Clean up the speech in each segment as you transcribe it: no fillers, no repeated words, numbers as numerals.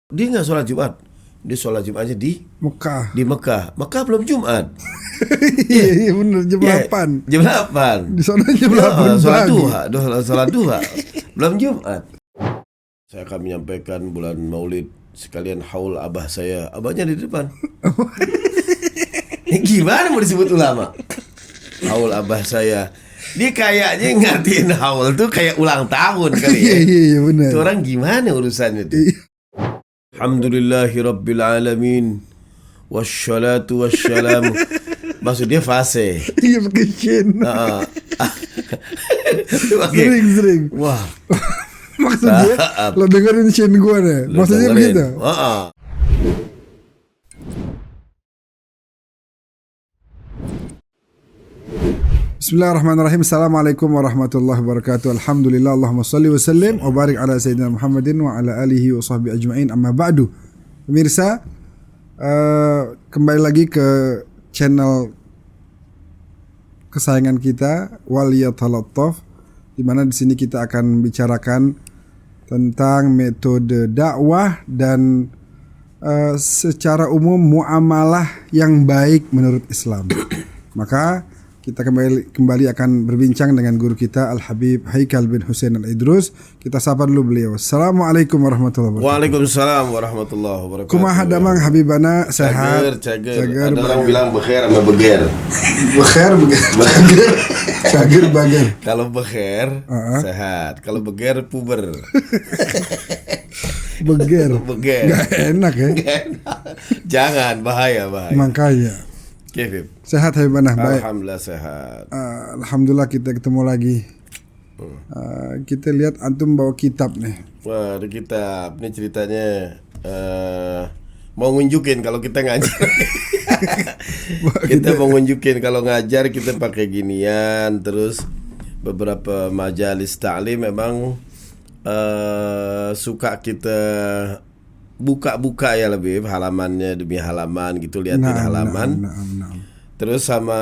Dia nggak sholat Jumat. Dia sholat Jumatnya di Mekah. Di Mekah. Mekah belum Jumat. Iya bener jam 8. Jam 8. Di sana jam 8 sholat pagi. Sholat duha. Belum Jumat. Saya akan menyampaikan bulan Maulid sekalian haul abah saya. Abahnya di depan. Gimana mau disebut ulama? Haul abah saya. Dia kayaknya ngertiin haul tuh kayak ulang tahun kali ya. Iya benar. Itu orang gimana urusannya tuh? Alhamdulillahi Rabbil Alamin. Wassalatu wassalamu. Maksudnya fase. Iya pakai shin. Sering. Wah. Maksudnya lo dengerin shin gue deh. Maksudnya begitu. Bismillahirrahmanirrahim. Assalamualaikum warahmatullahi wabarakatuh. Alhamdulillah. Allahumma salli wa sallim wa barik ala sayyidina Muhammadin wa ala alihi wa sahbihi ajma'in. Amma ba'du. Pemirsa, kembali lagi ke channel kesayangan kita Waliyatalattaf, di mana di sini kita akan membicarakan tentang metode dakwah dan secara umum muamalah yang baik menurut Islam. Maka kita kembali akan berbincang dengan guru kita Al-Habib Haikal bin Hussein Al-Idrus. Kita sapa dulu beliau. Assalamualaikum warahmatullahi wabarakatuh. Waalaikumsalam warahmatullahi wabarakatuh. Kumaha damang Habibana, sehat? Cager. Ada orang bilang beker sama beger. Cager bager. Kalau beker sehat, kalau beger puber. Beger. Gak enak ya. Jangan, bahaya. Makanya. Kevin. Sehat Habibana, baik. Alhamdulillah sehat. Alhamdulillah kita ketemu lagi. Kita lihat antum bawa kitab nih. Wah, ada kitab. Ini ceritanya mau nunjukin kalau kita ngajar. Kita mau nunjukin kalau ngajar kita pakai ginian. Terus beberapa majalis ta'lim memang suka kita buka-buka ya, lebih halamannya demi halaman gitu, liatin halaman. Terus sama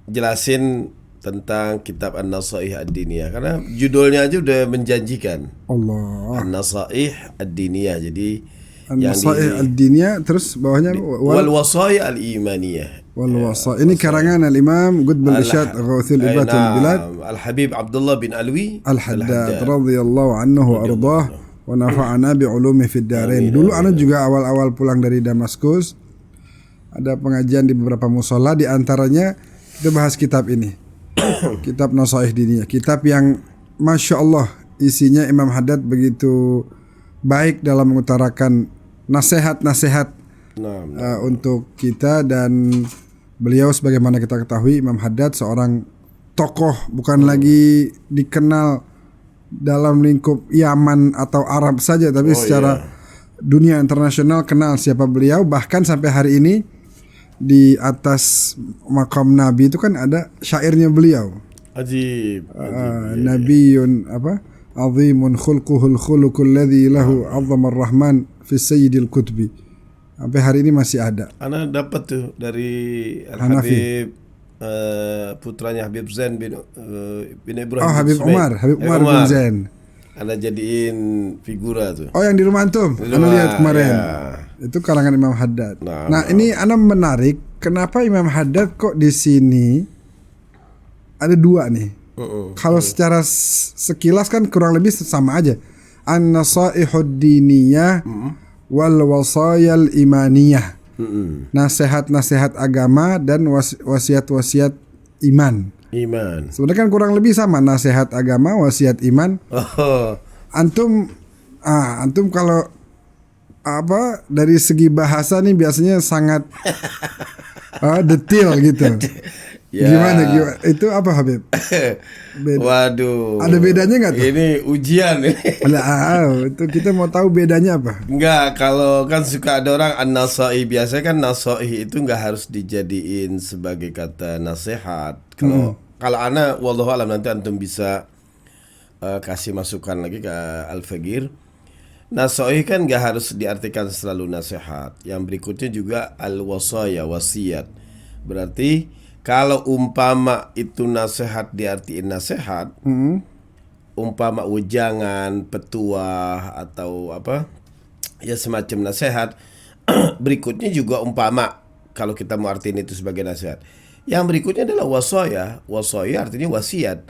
jelasin tentang kitab An-Nasaih Ad-Diniyah, karena judulnya aja udah menjanjikan. Allah. An-Nasaih Ad-Diniyah. Jadi An-Nasaih Ad-Diniyah, terus bawahnya wal wasai al-imaniyah. Wal wasai. Ini karangan Al-Imam Qutbul Irsyad Ghawthul Ibatul Bilad Al-Habib Abdullah bin Alwi Al-Haddad radhiyallahu anhu wa ardah wa nafa'ana bi ulumi fid darain. Dulu ana juga awal-awal pulang dari Damaskus ada pengajian di beberapa mushola, di antaranya kita bahas kitab ini. Kitab Nasaih Diniyah, kitab yang Masya Allah isinya Imam Haddad begitu baik dalam mengutarakan nasihat-nasihat untuk kita. Dan beliau sebagaimana kita ketahui, Imam Haddad seorang tokoh, bukan lagi dikenal dalam lingkup Yaman atau Arab saja, tapi secara dunia internasional kenal siapa beliau. Bahkan sampai hari ini di atas makam Nabi itu kan ada syairnya beliau. Ajib. Nabiyun azimun khulquhul khuluqul ladzi lahu 'azzama ar-rahman fi sayyidil kutubi. Sampai hari ini masih ada. Ana dapat tuh dari Al-Habib, putranya Habib Zain bin Ibrahim. Oh, Habib Umar bin Zain. Anda jadiin figura tuh. Oh, yang di rumah antum. Anda lihat kemarin. Ya. Itu karangan Imam Haddad. Nah, ini Anda menarik. Kenapa Imam Haddad kok di sini ada dua nih? Kalau secara sekilas kan kurang lebih sama aja. An-Nasaihud Diniyah wal Wasayal Imaniyah. Nasihat-nasihat agama dan wasiat-wasiat iman. Sebenarnya kan kurang lebih sama, nasihat agama, wasiat iman. Antum kalau dari segi bahasa nih biasanya sangat detail gitu. Gimana? Itu apa Habib? Waduh. Ada bedanya nggak tuh? Ini ujian nih. Itu kita mau tahu bedanya apa? Enggak, kalau kan suka ada orang an-nasaih, biasanya kan nasaih itu nggak harus dijadiin sebagai kata nasihat. Kalau ana wallahu alam, nanti antum bisa kasih masukan lagi ke Al-Fagir. Nasaih kan nggak harus diartikan selalu nasihat. Yang berikutnya juga al-wasaya, wasiat. Berarti kalau umpama itu nasihat diartiin nasihat, umpama wejangan, petuah atau ya semacam nasihat. Berikutnya juga umpama, kalau kita mau artiin itu sebagai nasihat. Yang berikutnya adalah wasaya. Wasaya artinya wasiat.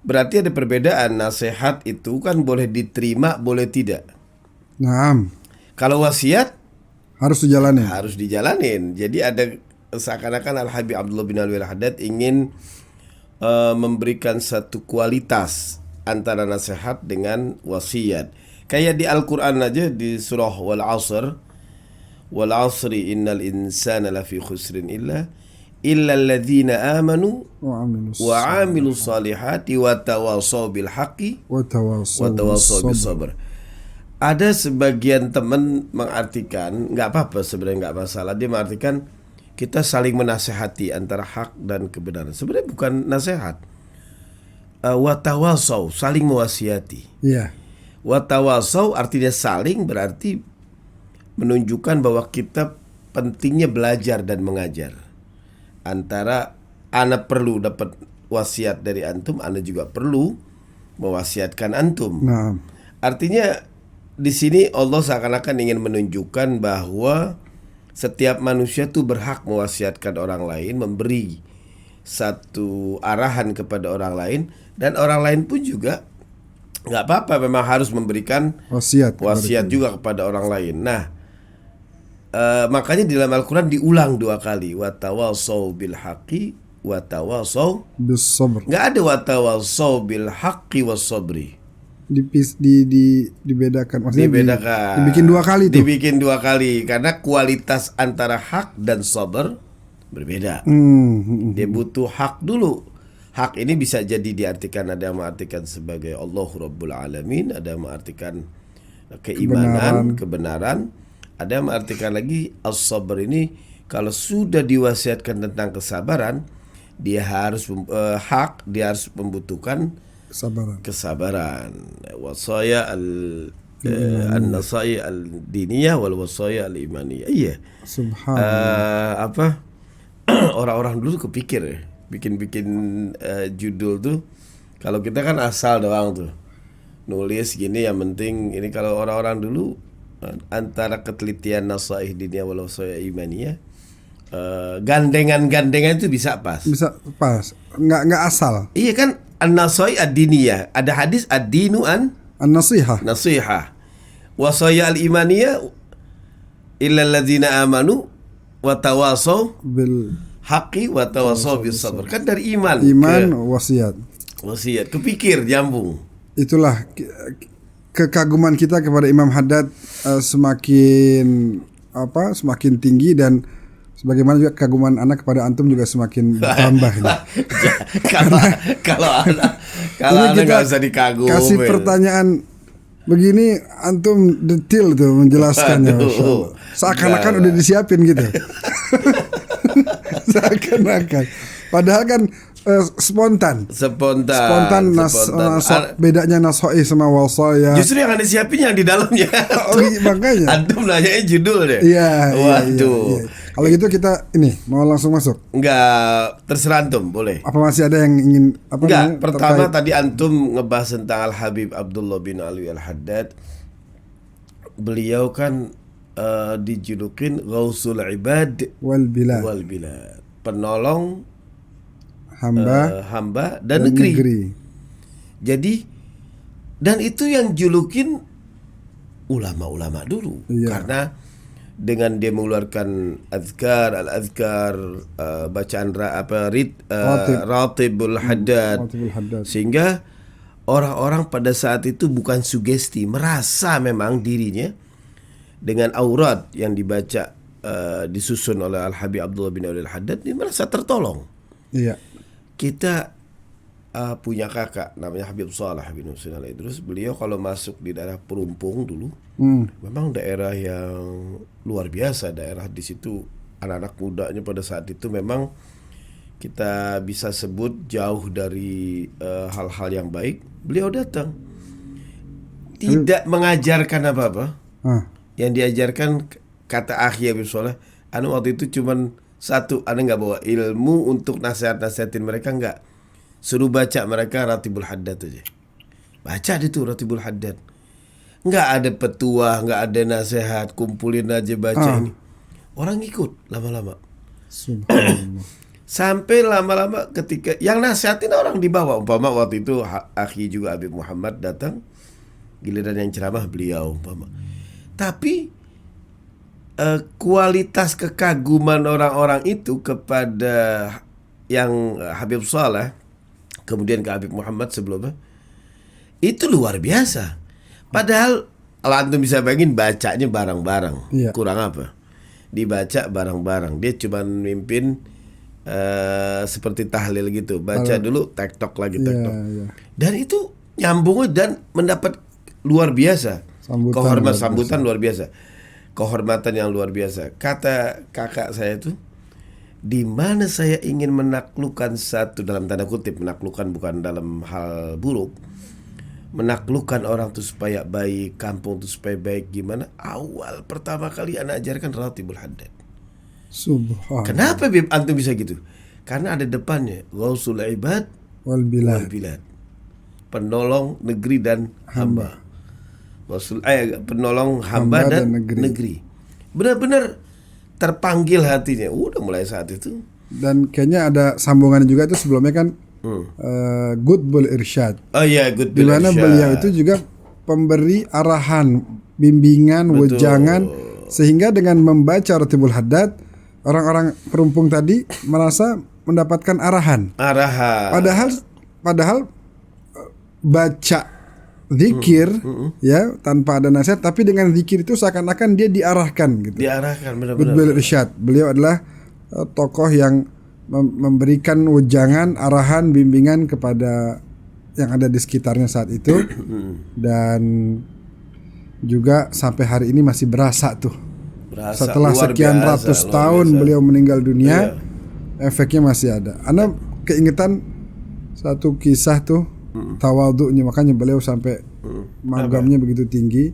Berarti ada perbedaan. Nasihat itu kan boleh diterima, boleh tidak. Naam. Kalau wasiat Harus dijalani. harus dijalanin. Jadi ada seakan-akan Al-Habib Abdullah bin Alwi Al-Haddad ingin memberikan satu kualitas antara nasihat dengan wasiat. Kayak di Al-Quran aja di surah Wal Asri innal insana lafi khusrin illa alladzina amanu wa amilus salihati wa tawasaw bil haqqi wa tawasaw bis sabr. Ada sebagian teman mengartikan, nggak apa-apa sebenarnya, nggak masalah. Dia mengartikan kita saling menasehati antara hak dan kebenaran. Sebenarnya bukan nasihat. Watawasaw, saling mewasiati. Iya. Watawasaw artinya saling, berarti menunjukkan bahwa kita pentingnya belajar dan mengajar. Antara ana perlu dapat wasiat dari antum, ana juga perlu mewasiatkan antum. Nah, Artinya di sini Allah seakan-akan ingin menunjukkan bahwa setiap manusia tuh berhak mewasiatkan orang lain, memberi satu arahan kepada orang lain, dan orang lain pun juga nggak apa-apa memang harus memberikan wasiat juga kepada orang lain. Nah, makanya di dalam Al-Quran diulang 2 kali, watawasaw bil haqqi watawasaw bis sabr. nggak ada watawasaw bil haqqi was sabri. Dibedakan, maksudnya Dibedakan. dibikin 2 kali tuh. Dibikin 2 kali karena kualitas antara hak dan sabar berbeda. Dia butuh hak dulu. Hak ini bisa jadi diartikan, ada yang mengartikan sebagai Allahu Rabbul Alamin, ada yang mengartikan keimanan, kebenaran. Ada yang mengartikan lagi as-sabr ini kalau sudah diwasiatkan tentang kesabaran, dia harus dia harus membutuhkan kesabaran. Wasaya an-nasai al-diniyah wal wasaya al-imaniyah. Iya. Subhanallah. Orang-orang dulu kepikir bikin judul tuh. Kalau kita kan asal doang tuh. Nulis gini, yang penting ini. Kalau orang-orang dulu antara ketelitian nasaih diniyah wal wasaya imaniyah, gandengan itu bisa pas. Bisa pas. Enggak asal. Iya kan, an-nasai ad-diniyah. Ada hadis ad-dinu an-nasihah. Nasihah. Wasaya al-imaniyah illal ladzina amanu wa tawasaw bil haqqi wa tawasaw bis sabr. Kan dari iman wasiat. Wasiat kepikir nyambung. Itulah kekaguman kita kepada Imam Haddad semakin tinggi, dan sebagaimana juga kekaguman anak kepada antum juga semakin bertambah. Kalau anak nggak usah dikagumi. Kasih pertanyaan begini, antum detail tuh menjelaskannya. Seakan-akan udah disiapin gitu. Seakan-akan. Padahal kan spontan. Bedanya nasoih sama wasaya. Justru yang ada siapin yang di dalamnya. Makanya. Antum nanyanya judul deh. Iya. Waduh. Iya. Kalau gitu kita mau langsung masuk. Enggak, terserah antum, boleh. Apa masih ada yang ingin Enggak, pertama tadi antum ngebahas tentang Al-Habib Abdullah bin Alwi Al-Haddad. Beliau kan dijulukin Ghausul Ibad wal Bilad. Penolong hamba dan negeri. Jadi, dan itu yang julukin ulama-ulama dulu. Iya. Karena dengan dia mengeluarkan al-azkar, bacaan Ratibul Haddad, sehingga orang-orang pada saat itu bukan sugesti, merasa memang dirinya dengan aurat yang dibaca disusun oleh Al-Habib Abdullah bin Alwi Al-Haddad, dia merasa tertolong. Iya. Kita punya kakak namanya Habib Salah bin Husain Al-Idrus. Beliau kalau masuk di daerah Perumpung dulu, memang daerah yang luar biasa. Daerah di situ anak-anak mudanya pada saat itu memang kita bisa sebut jauh dari hal-hal yang baik. Beliau datang, tidak mengajarkan apa-apa. Yang diajarkan, kata Akhi Habib Salah, waktu itu cuman satu, nggak bawa ilmu untuk nasihat-nasihatin mereka, nggak. Suruh baca mereka Ratibul Haddad aja. Baca itu Ratibul Haddad. nggak ada petua, nggak ada nasihat, kumpulin aja baca ini. Orang ikut lama-lama. Subhanallah. Sampai lama-lama ketika yang nasihatin orang di bawah, umpama waktu itu akhi juga Habib Muhammad datang, giliran yang ceramah beliau umpama. Tapi kualitas kekaguman orang-orang itu kepada yang Habib Saleh, kemudian ke Habib Muhammad sebelumnya, itu luar biasa. Padahal kalau antum bisa bayangin bacanya bareng-bareng, kurang apa? Dibaca bareng-bareng. Dia cuma mimpin seperti tahlil gitu, baca dulu, tektok lagi, tektok. Dan itu nyambung dan mendapat luar biasa. Sambutan luar biasa. Kehormatan yang luar biasa. Kata kakak saya itu, di mana saya ingin menaklukkan satu, dalam tanda kutip menaklukkan bukan dalam hal buruk, menaklukkan orang itu supaya baik, kampung itu supaya baik, gimana? Awal pertama kali anak ajarkan Ratibul Haddad. Subhanallah. Kenapa Bib antum bisa gitu? Karena ada depannya Ghausul Ibad wal bilad. Penolong negeri dan hamba. Penolong hamba dan negeri. Benar-benar terpanggil hatinya. Udah mulai saat itu. Dan kayaknya ada sambungan juga itu sebelumnya kan Qutbul Irsyad. Oh iya, Qutbul Irsyad. Di mana beliau itu juga pemberi arahan, bimbingan, wejangan, sehingga dengan membaca Ratibul Haddad orang-orang perumpung tadi merasa mendapatkan arahan. Padahal baca zikir ya tanpa ada nasihat, tapi dengan zikir itu seakan-akan dia diarahkan gitu. Diarahkan benar-benar. Qutbul Irsyad. Beliau adalah tokoh yang memberikan wejangan, arahan, bimbingan kepada yang ada di sekitarnya saat itu. Dan juga sampai hari ini masih berasa tuh. Setelah sekian ratus tahun beliau meninggal dunia, efeknya masih ada. Ana keingetan satu kisah tuh, tawadhu'nya, makanya beliau sampai magamnya begitu tinggi.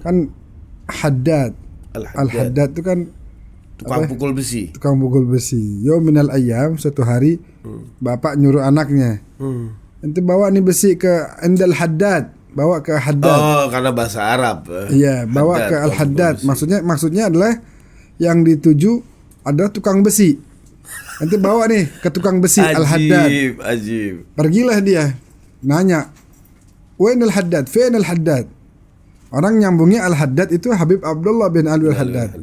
Kan Haddad, Al-Haddad itu kan tukang pukul besi. Tukang pukul besi. Yo minal ayyam, suatu hari bapak nyuruh anaknya, ente bawa nih besi ke Endal Haddad, bawa ke Haddad. Oh, karena bahasa Arab. Iya, bawa ke Al-Haddad. Maksudnya adalah yang dituju adalah tukang besi. Nanti bawa nih ke tukang besi Al-Haddad. Ajib. Pergilah dia, nanya, "Wain Al-Haddad? Fain Al-Haddad?" Orang nyambungnya Al-Haddad itu Habib Abdullah bin Alwi Al-Haddad.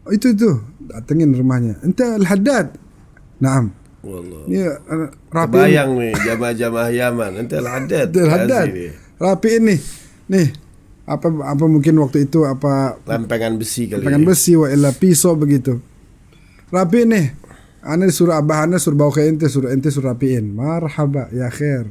Oh, itu datengin rumahnya. Ente Al-Haddad? Naam. Wallah. Ini rapi. Kebayang nih jamaah-jamaah Yaman. Ente Al-Haddad. Al-Haddad. Rapiin nih. Nih. Apa mungkin waktu itu apa lempengan besi kali. Lempengan besi wa illa pisau begitu. Rapiin nih. Ana disuruh abah ana suruh bawa ke ente, suruh rapiin. Marhaba ya khair.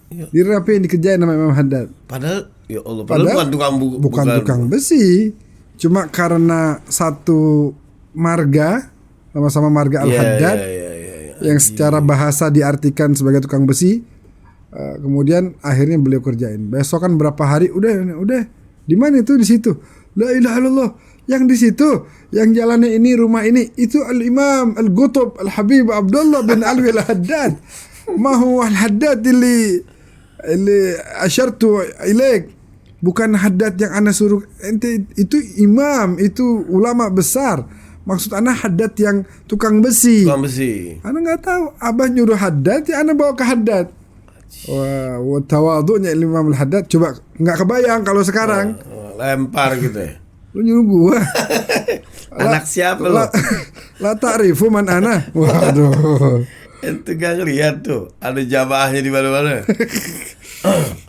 Ya. Dirapiin, dikerjain sama Imam Haddad. Padahal ya Allah, padahal bukan tukang besi. Cuma karena satu marga, sama-sama marga Al-Haddad, yang secara bahasa diartikan sebagai tukang besi. Kemudian akhirnya beliau kerjain. Besok kan berapa hari udah di mana itu, di situ. La ilaha illallah. Yang di situ, yang jalannya ini, rumah ini, itu Al-Imam Al-Qutb Al-Habib Abdullah bin Alwi Al-Haddad. Ma huwa Al-Haddad اللي asyartu ilaik. Bukan Haddad yang ana suruh ente, itu imam, itu ulama besar. Maksud ana Haddad yang tukang besi. Ana enggak tahu, abah nyuruh Haddad, ya ana bawa ke Haddad. Wah, tawadhu'nya Imam Al-Haddad, coba enggak kebayang kalau sekarang. Lempar gitu ya. Lu nyuruh gua. Anak siapa lu? La ta'rifu man ana. Waduh. Ente gak ngeliat tuh ada jamaahnya di mana-mana.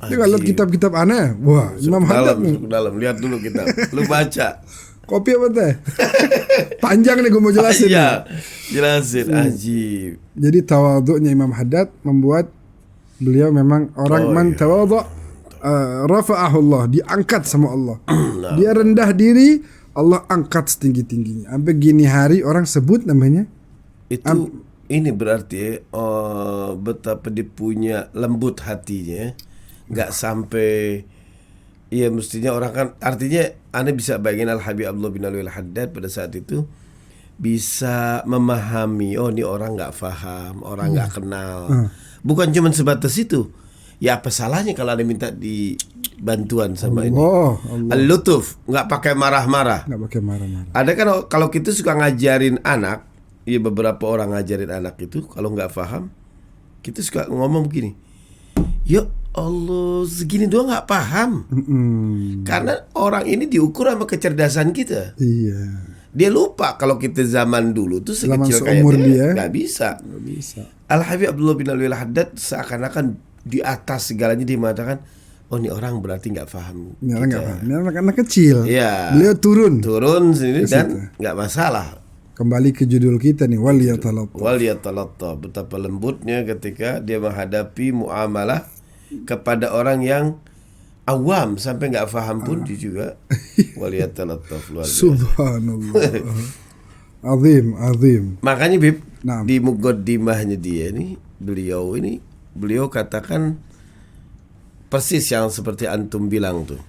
Dia lihat kitab-kitab aneh. Wah, Imam Haddad masuk dalam, lihat dulu kitab. Lu baca. Kopi apa teh? Panjang nih gue mau jelasin. Iya, jelasin. Ajib. Jadi tawadhu'nya Imam Haddad membuat beliau memang orang man tawadhu' rafa'ahullah, diangkat sama Allah. Dia rendah diri, Allah angkat setinggi-tingginya. Sampai gini hari orang sebut namanya itu. Ini berarti betapa dia punya lembut hatinya, nggak sampai. Iya, mestinya orang kan, artinya Anda bisa bayangin Al-Habib Abdullah bin Alwi Al-Haddad pada saat itu bisa memahami, oh ini orang nggak paham, orang nggak kenal. Bukan cuma sebatas itu. Ya apa salahnya kalau ada minta di bantuan sama ini? Allah. Al-lutuf, nggak pakai marah-marah. Nggak pakai marah-marah. Ada kan kalau kita suka ngajarin anak, ya beberapa orang ngajarin anak itu kalau nggak paham, kita suka ngomong begini, ya Allah segini doang nggak paham. Karena orang ini diukur sama kecerdasan kita. Iya. Dia lupa kalau kita zaman dulu tuh Zaman sekecil kayak seumur dia dia. nggak bisa. Nggak bisa. Al-Habib Abdullah bin Alwi Al-Haddad seakan-akan di atas segalanya dia mengatakan, oh ini orang berarti nggak paham. Ini orang nggak paham. Ini anak-anak kecil. Iya. Beliau turun sendiri ke dan situ. nggak masalah. Kembali ke judul kita nih, waliyatalattaf. Waliyatalattaf, betapa lembutnya ketika dia menghadapi muamalah kepada orang yang awam sampai nggak paham pun dia juga waliyatalattaf, luar biasa. Subhanallah. Azim. Makanya Bib, Nah. di muqaddimahnya dia nih, beliau katakan persis yang seperti antum bilang tuh.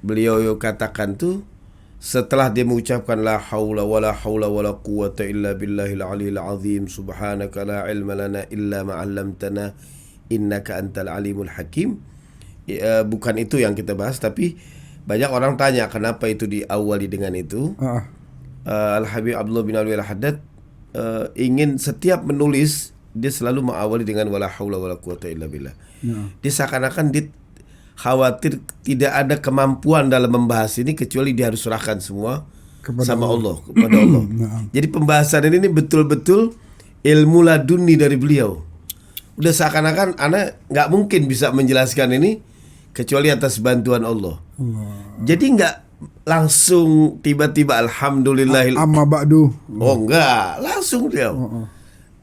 Beliau katakan tuh setelah dia mengucapkan la haula wala quwata illa billahil aliyil azim subhanaka la ilma lana illa ma 'allamtana innaka antal alimul hakim. Bukan itu yang kita bahas, tapi banyak orang tanya kenapa itu diawali dengan itu. Al-Habib Abdullah bin Alwi Al-Haddad ingin setiap menulis dia selalu mengawali dengan wala haula wala quwata illa billah. Dia seakan-akan dia khawatir tidak ada kemampuan dalam membahas ini kecuali dia harus serahkan semua kepada Allah. Jadi pembahasan ini betul-betul ilmu laduni dari beliau. Udah seakan-akan anak nggak mungkin bisa menjelaskan ini kecuali atas bantuan Allah. Jadi nggak langsung tiba-tiba alhamdulillahil Amma ba'du. Oh enggak, langsung dia.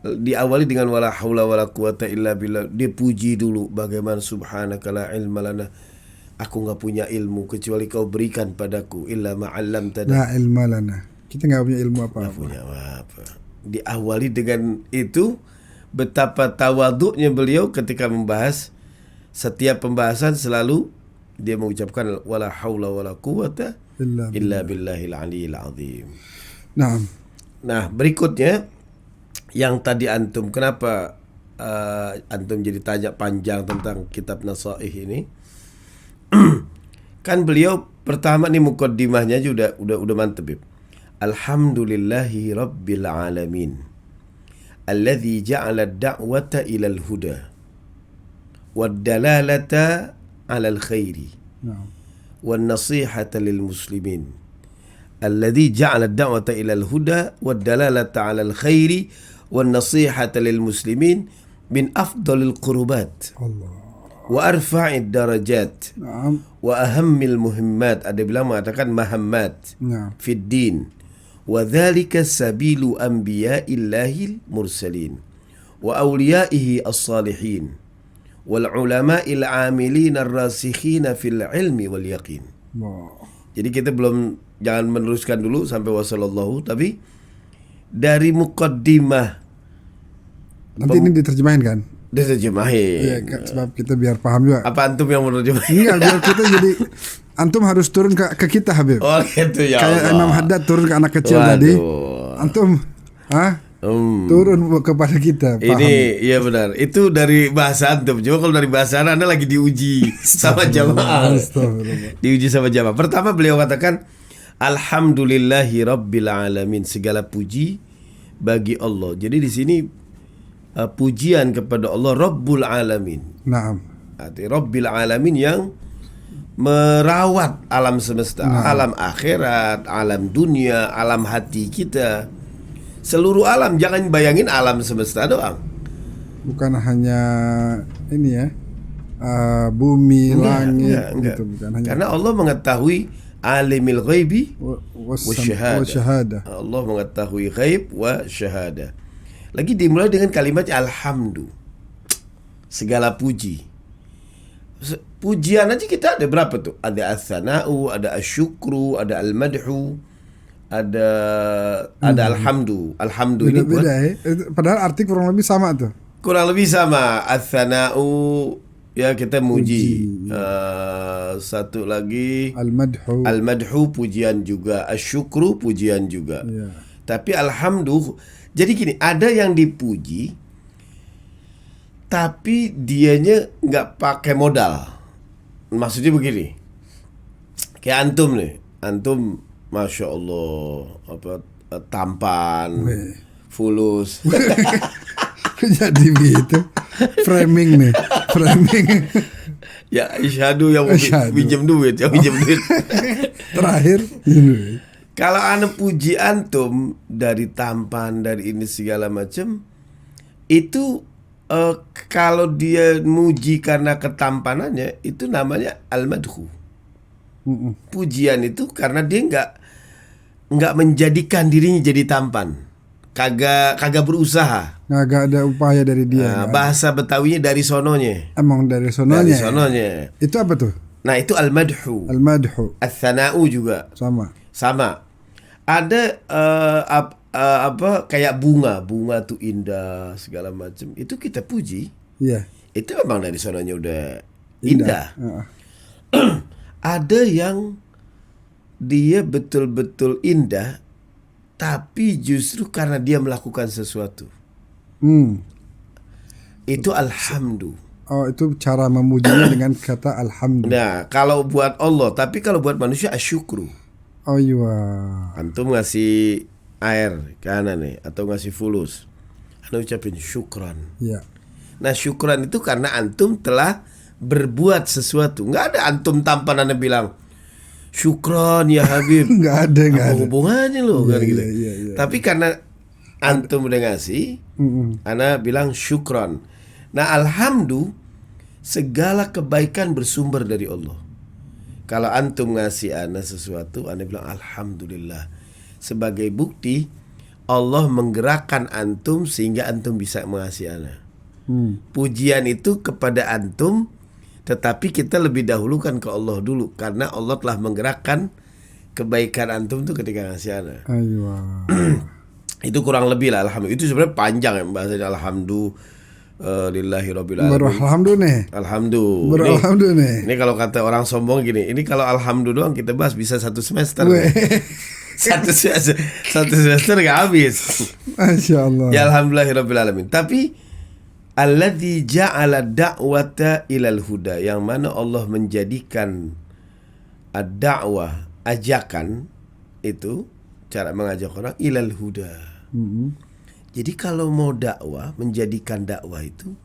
Diawali dengan wala haula wala quwata illa billah. Dia puji dulu bagaimana subhanaka la ilma lana. Aku enggak punya ilmu kecuali kau berikan padaku illa ma 'allamtana. La ilma lana. Kita enggak punya ilmu apa-apa. Punya apa. Diawali dengan itu, betapa tawaduknya beliau ketika membahas. Setiap pembahasan selalu dia mengucapkan wala haula wala quwata illa billahil aliyil azim. Nah, berikutnya yang tadi antum, kenapa antum jadi tanya panjang tentang kitab Nasaih ini? Kan beliau pertama nih muqaddimahnya aja udah mantep. Alhamdulillahi rabbil alamin alladzi ja'ala ad-da'wata ilal huda wad dalalata 'alal khairi wan nasihata lil muslimin alladzi ja'ala ad-da'wata ilal huda wad dalalata 'alal khairi wan nasihata lil muslimin min afdalil qurubat wa arfa'id darajat wa ahammil muhimmat. Ada bilang mengatakan mahammat fid din wa dzalika sabilu anbiya'illahil mursalin wa awliyaihi as-salihin wal ulama'il 'amilin ar-rasikhina fil ilmi wal yaqin. Jadi kita jangan meneruskan dulu sampai wasallallahu, tapi dari muqaddimah nanti ini diterjemahin kan? Diterjemahin. Iya, sebab kita biar paham juga. Apa antum yang menerjemahin? Enggak, biar kita jadi antum harus turun ke kita Habib. Oh gitu ya. Kayak Imam Haddad turun ke anak kecil tadi. Antum turun kepada kita. Paham. Ini iya benar. Itu dari bahasa antum. Coba kalau dari bahasa Anda lagi diuji sama jamaah. Diuji sama jamaah. Pertama beliau katakan alhamdulillahi rabbil alamin, segala puji bagi Allah. Jadi di sini pujian kepada Allah Rabbul Alamin. Naam. Arti Rabbil Alamin yang merawat alam semesta, alam akhirat, alam dunia, alam hati kita, seluruh alam. Jangan bayangin alam semesta doang. Bukan hanya ini ya, bumi, langit, enggak. gitu. Bukan hanya. Karena Allah mengetahui alimil ghaibi wa syahada. Allah mengetahui ghaib wa syahada. Lagi dimulai dengan kalimat alhamdu, segala puji. Pujian aja kita ada berapa tuh? Ada as-sana'u, ada asyukru, ada al-madhu, ada alhamdu. Alhamdu ini beda ya. Padahal arti kurang lebih sama tuh. Kurang lebih sama. As-sana'u ya kita muji. Satu lagi al-madhu pujian juga, asyukru pujian juga. Tapi alhamdu, jadi gini, ada yang dipuji tapi dianya nggak pakai modal. Maksudnya begini, kayak antum nih, antum masya Allah tampan, fulus. Jadi begitu. Framing nih, framing. Ya isyadu yang Isyadu. pinjam duit, Terakhir. Kalau ana puji antum dari tampan, dari ini segala macam, itu kalau dia muji karena ketampanannya, itu namanya al-madhu. Pujian itu karena dia nggak menjadikan dirinya jadi tampan, kagak berusaha. Nggak ada upaya dari dia. Nah, bahasa Betawinya dari sononya. Emang dari sononya. Dari sononya. Itu apa tuh? Nah itu al-madhu. Al-madhu. Al-thana'u juga sama. Ada apa kayak bunga tuh indah segala macam. Itu kita puji. Iya. Itu memang dari sononya udah indah. Ada yang dia betul-betul indah, tapi justru karena dia melakukan sesuatu. Itu alhamdu. Oh, itu cara memujinya dengan kata alhamdulillah. Nah, kalau buat Allah, tapi kalau buat manusia asyukru. Oh iya. Antum ngasih air ke ana nih atau ngasih fulus, ana ucapin syukran. Iya. Nah, syukran itu karena antum telah berbuat sesuatu. Nggak ada antum tampan ana bilang syukran ya Habib. Nggak ada. Apa hubungannya lo kan gitu. Iya. Tapi karena antum udah ngasih, ana bilang syukran. Nah, alhamdulillah segala kebaikan bersumber dari Allah. Kalau antum ngasih ana sesuatu, ana bilang alhamdulillah. Sebagai bukti Allah menggerakkan antum sehingga antum bisa mengasihi ana. Pujian itu kepada antum, tetapi kita lebih dahulukan ke Allah dulu karena Allah telah menggerakkan kebaikan antum tuh ketika ngasih ana. Aywa. Itu kurang lebih lah alhamdulillah. Itu sebenarnya panjang ya bahasanya alhamdulillahirabbil alamin. Baru alhamdulillah nih. Alhamdulillah. Baru alhamdulillah nih. Ini kalau kata orang sombong gini, ini kalau alhamdulillah doang kita bahas bisa satu semester. satu semester nggak habis. Masya Allah. Ya alhamdulillahirabbil alamin. Tapi alladzi ja'ala da'wata ilal huda, yang mana Allah menjadikan ad-da'wah, ajakan itu, cara mengajak orang ilal huda. Jadi kalau mau dakwah, menjadikan dakwah itu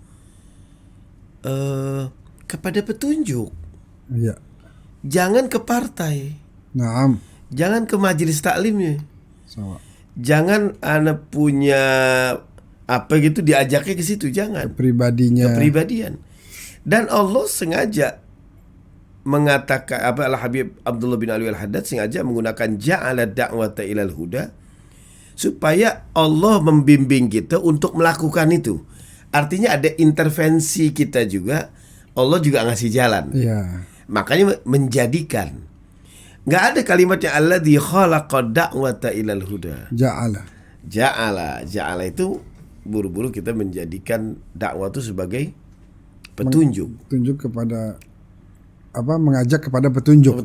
kepada petunjuk. Iya. Jangan ke partai. Naam. Jangan ke majelis taklimnya. Sama. Jangan anak punya apa gitu diajaknya ke situ, jangan. Pribadinya. Kepribadian. Dan Allah sengaja mengatakan apa, Al-Habib Abdullah bin Ali Al-Haddad sengaja menggunakan ja'ala da'wata ilal huda supaya Allah membimbing kita untuk melakukan itu. Artinya ada intervensi kita juga, Allah juga ngasih jalan. Iya. Makanya menjadikan. Nggak ada kalimatnya alladzi khalaqa da'wata ilal huda. Ja'ala itu buru-buru kita menjadikan dakwah itu sebagai petunjuk. Tunjuk kepada apa? Mengajak kepada petunjuk.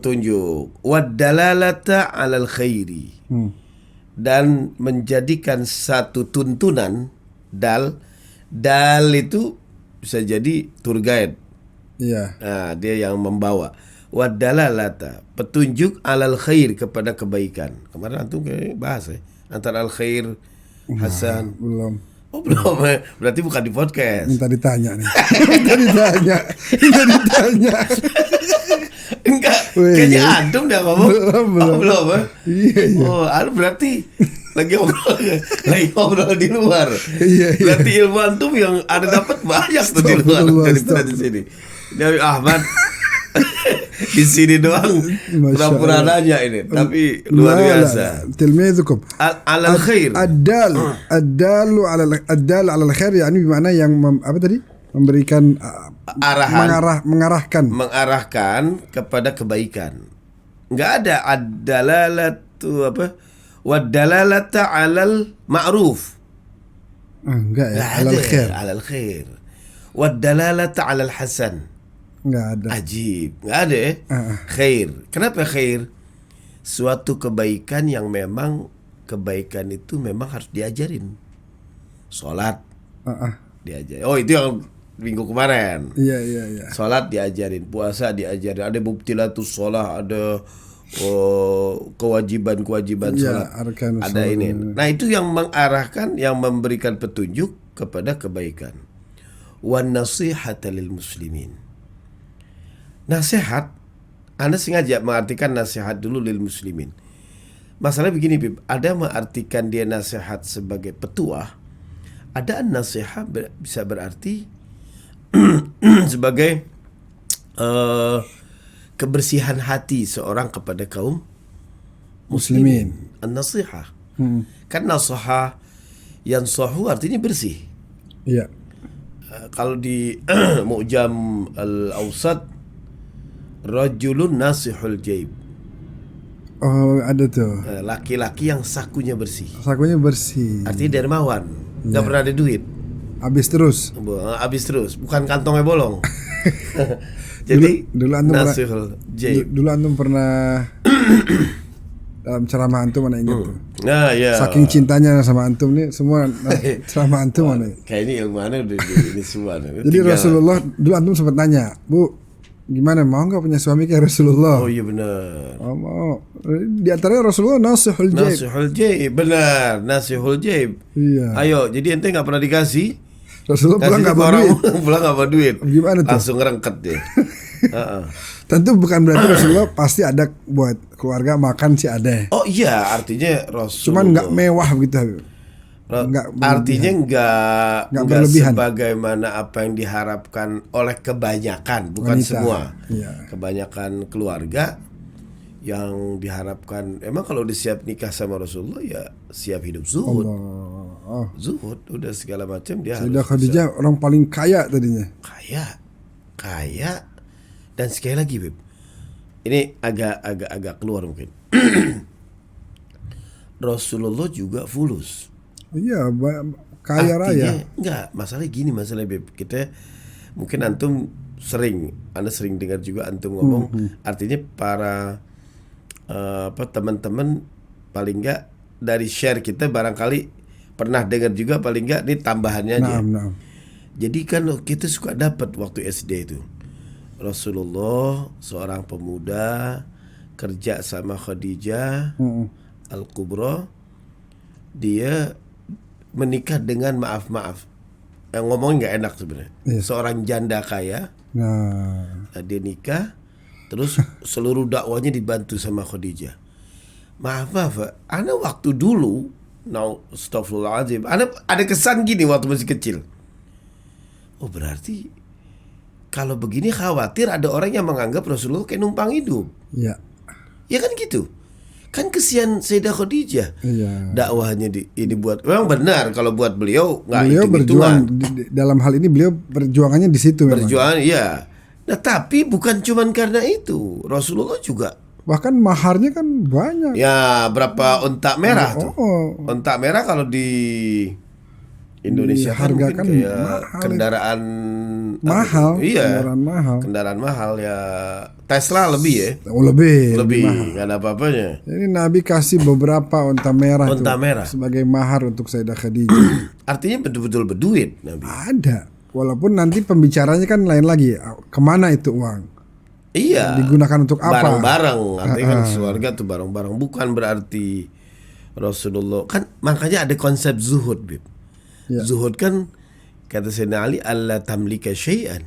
Wad-dalalata 'alal khairi. Dan menjadikan satu tuntunan, dal itu bisa jadi tour guide. Iya. Nah, dia yang membawa. Wad-dalalata, petunjuk 'alal khair, kepada kebaikan. Kemarin antum kayak bahas ya, antara al-khair Hasan. Belum. Oh belum, berarti bukan di podcast. Minta ditanya nih. Minta ditanya. Enggak, Wih, kayaknya iya. antum dah ngomong. Belum. Iya. Oh, berarti lagi ngobrol di luar. Iya. Berarti ilmu antum yang ada dapat banyak tuh di luar daripada di sini. Dari Ahmad di sini doang pura-pura nanya ini, tapi luar biasa. Tilmizukum Alal khair. Ad-dalu alal khair, yani bimana yang apa tadi? Memberikan Arahan. mengarahkan kepada kebaikan. Enggak ada ad-dalalatu apa? Wad-dalalata 'alal ma'ruf. Enggak ya, Alal khair. Wad-dalalata 'alal hasan. Enggak ada. Ajib, enggak ada ya? Khair. Kenapa khair? Suatu kebaikan yang memang kebaikan itu memang harus diajarin. Salat diajarin. Oh, itu yang minggu kemarin. Iya. Sholat diajarin, puasa diajarin, ada mubtilatus sholat, ada kewajiban-kewajiban Iya, sholat, arkanus ada sholat. ini. Nah itu yang mengarahkan, yang memberikan petunjuk kepada kebaikan. Wan nasihata lil muslimin. Nasihat, Anda sengaja mengartikan nasihat dulu lil muslimin. Masalah begini, Bib, ada mengartikan dia nasihat sebagai petuah, ada nasihat bisa berarti sebagai kebersihan hati seorang kepada kaum muslimin. An-nasihah. Kan nasihah yang sahu artinya bersih. Iya. Kalau di Mu'jam Al-Awsat, rajulun nasihul jaib. Oh, ada tuh. Laki-laki yang sakunya bersih. Sakunya bersih. Artinya dermawan, nggak pernah ada duit. Habis terus. Habis terus, bukan kantongnya bolong. Jadi dulu antum nasihul jaib. Dulu antum pernah dalam ceramah antum mana ingat tuh. Nah, ya. Saking cintanya sama antum nih semua ceramah antum mana. Kayak ini ilmu udah ini semua. Jadi Rasulullah dulu antum sempat nanya, "Bu, gimana mau nggak punya suami kayak Rasulullah?" Oh iya benar. Oh, mau. Di antaranya Rasulullah nasihul jaib. Nasihul jaib, benar. Nasihul jaib. Iya. Ayo, jadi ente nggak pernah dikasih. Rasulullah pulang nggak bawa orang duit. pulang nggak bawa duit. Gimana tuh? Langsung ngerengket dia. Tentu bukan berarti Rasulullah pasti ada buat keluarga makan sih ada. Oh iya, artinya Rasulullah. Cuman nggak mewah begitu. Artinya nggak berlebihan. sebagaimana apa yang diharapkan oleh kebanyakan, bukan Wanita. semua. Iya. Kebanyakan keluarga yang diharapkan, emang kalau udah siap nikah sama Rasulullah ya siap hidup zuhud. Oh. Zuhud udah segala macam dia Sayyidah harus Khadijah orang paling kaya tadinya. kaya. Dan sekali lagi, Beb, ini agak keluar mungkin. Rasulullah juga fulus. Iya, kaya raya. Enggak, masalahnya gini, Beb. Kita mungkin Anda sering dengar juga antum ngomong, artinya para teman-teman paling enggak dari share kita barangkali pernah dengar juga, paling enggak ini tambahannya aja. Nah. Jadi kan kita suka dapat waktu SD itu, Rasulullah seorang pemuda kerja sama Khadijah Al-Kubra, dia menikah dengan maaf yang ngomongin nggak enak sebenarnya. Iya. Seorang janda kaya, dia nikah, terus seluruh dakwanya dibantu sama Khadijah. Maaf, Ana waktu dulu, astagfirullahaladzim, Ana ada kesan gini waktu masih kecil. Oh berarti kalau begini khawatir ada orang yang menganggap Rasulullah kayak numpang hidup. Iya. Ya kan gitu. Kan kesian Sayyidah Khadijah. Iya. Dakwahnya ini buat, memang benar kalau buat beliau nggak Beliau berjuang hitung-hitungan. dalam hal ini, beliau perjuangannya di situ memang. Perjuangan iya. Nah tapi bukan cuman karena itu, Rasulullah juga. Bahkan maharnya kan banyak. Ya berapa unta merah tuh? Unta merah kalau di Indonesia kan mungkin Dihargakan kayak mahal. kendaraan Mahal. Iya. Kendaraan mahal. Kendaraan mahal ya. Tesla lebih ya. Oh, lebih Lebih nggak ada apa-apanya. Jadi Nabi kasih beberapa unta merah Unta tuh, merah. sebagai mahar untuk Sayyidah Khadijah. Artinya betul-betul berduit Nabi. Ada. Walaupun nanti pembicaranya kan lain lagi. Kemana itu uang? Iya. Digunakan untuk apa? Barang-barang. Artinya kan keluarga tuh barang-barang. Bukan berarti Rasulullah. Kan makanya ada konsep zuhud, Bib. Ya. Zuhud kan kata Sayyidina Ali, alla tamlika syai'an.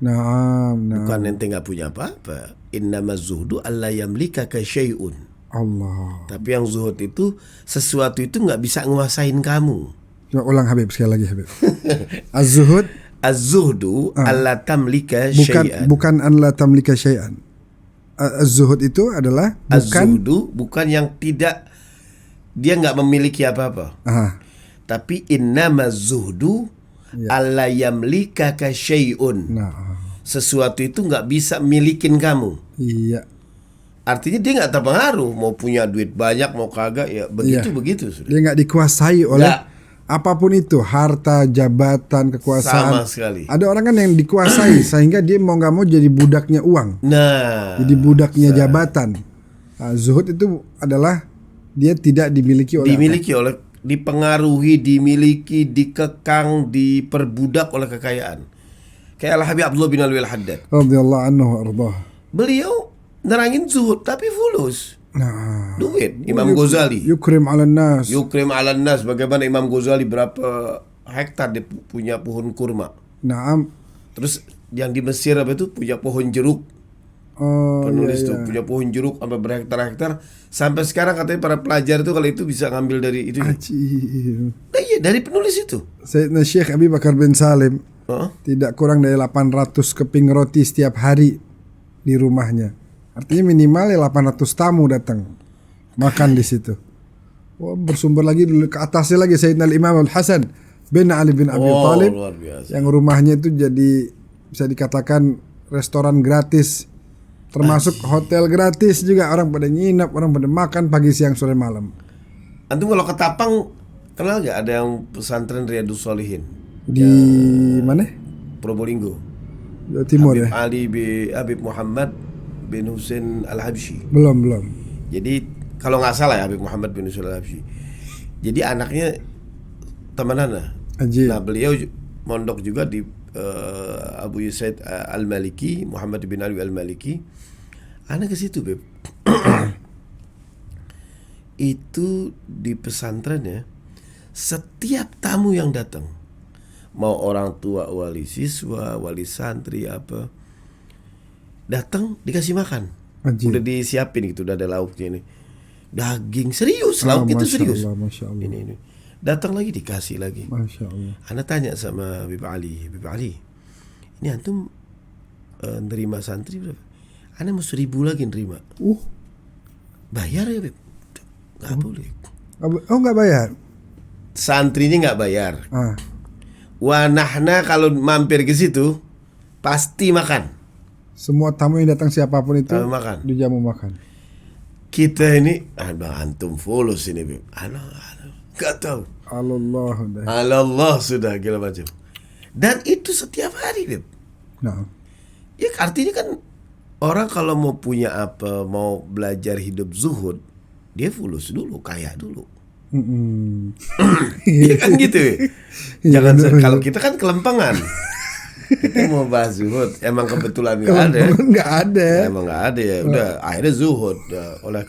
Nah. Bukan ente nggak punya apa-apa. Innama zuhdu alla yamlikaka syai'un. Allah. Tapi yang zuhud itu sesuatu itu nggak bisa nguasain kamu. Coba ulang Habib sekali lagi Habib. Az-zuhud. Az-zuhdu alla tamlika syai'an. Bukan an la tamlika syai'an. Az-zuhud itu adalah Az-zuhdu bukan yang tidak, dia nggak memiliki apa-apa. Tapi innama zuhdu alla yamlikaka syai'un. Nah. Sesuatu itu nggak bisa milikin kamu. Iya. Artinya dia nggak terpengaruh mau punya duit banyak mau kagak ya begitu sudah. Dia nggak dikuasai oleh Nggak. apapun itu, harta, jabatan, kekuasaan. Sama sekali. Ada orang kan yang dikuasai sehingga dia mau nggak mau jadi budaknya uang, Nah, jadi budaknya jabatan. Zuhud itu adalah dia tidak dimiliki oleh dipengaruhi, dimiliki, dikekang, diperbudak oleh kekayaan. Kayak Al-Habib Abdullah bin Alwi Al-Haddad. radhiyallahu anhu wa ardhah. Beliau nerangin zuhud tapi fulus. Nah, Duit. Imam Ghazali. yukrim 'alan nas. Yukrim 'alan nas, bagaimana Imam Ghazali berapa hektar dia punya pohon kurma. Naam. Terus yang di Mesir apa itu punya pohon jeruk. Oh, Penulis iya, tuh iya. punya pohon jeruk sampai berhektar-hektar. Sampai sekarang katanya para pelajar itu kalau itu bisa ngambil dari itu. Ajib. Nah, iya dari penulis itu. Sayyidina Syekh Abi Bakar bin Salim Heeh. tidak kurang dari 800 keping roti setiap hari di rumahnya. Artinya minimal ya 800 tamu datang makan di situ. Oh, bersumber lagi dulu ke atasnya lagi Sayyidina Imam Al-Hasan bin Ali bin Abi Thalib luar biasa. yang rumahnya itu jadi bisa dikatakan restoran gratis, termasuk hotel gratis juga, orang pada nginap, orang pada makan pagi siang sore malam. Antum kalau ke Tapang kenal gak ada yang pesantren Riyadus Shalihin Di mana? Probolinggo? Jawa Timur Habib ya? Ali bin Habib Muhammad bin Husain Al-Habsyi. Belum. Jadi kalau nggak salah ya Habib Muhammad bin Husain Al-Habsyi. Jadi anaknya temanana. Ajib. Nah beliau mondok juga di Abu Yusaid Al-Maliki, Muhammad bin Ali Al-Maliki. Anak ke situ Beb. Itu di pesantrennya setiap tamu yang datang, mau orang tua, wali siswa, wali santri apa, datang dikasih makan. Ajib. Udah disiapin gitu, udah ada lauknya ini. Daging serius, lauk itu Masya serius. Allah, Masya Allah. Ini. Datang lagi dikasih lagi. Masya Allah. Ana tanya sama Habib Ali, ini antum nerima santri berapa? Ana mau 1.000 lagi nerima. Bayar ya Beb? Gak boleh. Oh, nggak bayar? Santrinya nggak bayar. Ah, Wanahna kalau mampir ke situ pasti makan. semua tamu yang datang siapapun itu Makan. dijamu makan. Kita ini, antum fulus ini Beb. Gak tahu. Allah dah. Allah sudah gila macam. Dan itu setiap hari Beb. Nah, Ya artinya kan orang kalau mau punya apa, mau belajar hidup zuhud, dia fulus dulu, kaya dulu. Iya kan gitu ya. Jangan kalau kita kan kelempangan. Kita mau bahas zuhud, emang kebetulan nggak ada. nggak ada. Emang nggak ada ya. Udah akhirnya zuhud. Ya, oleh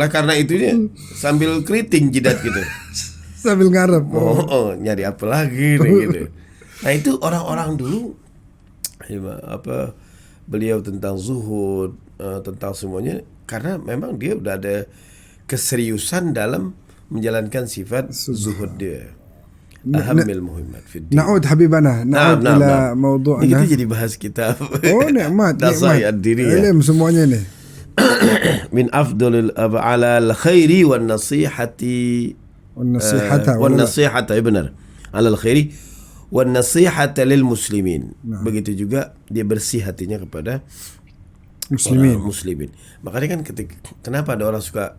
karena itunya sambil keriting jidat gitu. Sambil ngarep. Nyari apa lagi nih gitu. Nah itu orang-orang dulu apa beliau tentang zuhud, tentang semuanya, karena memang dia udah ada keseriusan dalam menjalankan sifat zuhud dia. Ahamil muhimmat fid din. Na'ud habibana, na'ud ila mawdu'ana. Ini kita jadi bahas kitab. Oh, nikmat, Nasai nikmat. ad-diriyah. Ilm semuanya nih. Min afdalil ala al-khairi wan nasihati Nasihata. wan nasihata benar. Ala al-khairi wan nasihata lil muslimin. Begitu juga dia bersih hatinya kepada Muslimin. orang muslimin. Makanya kan kenapa ada orang suka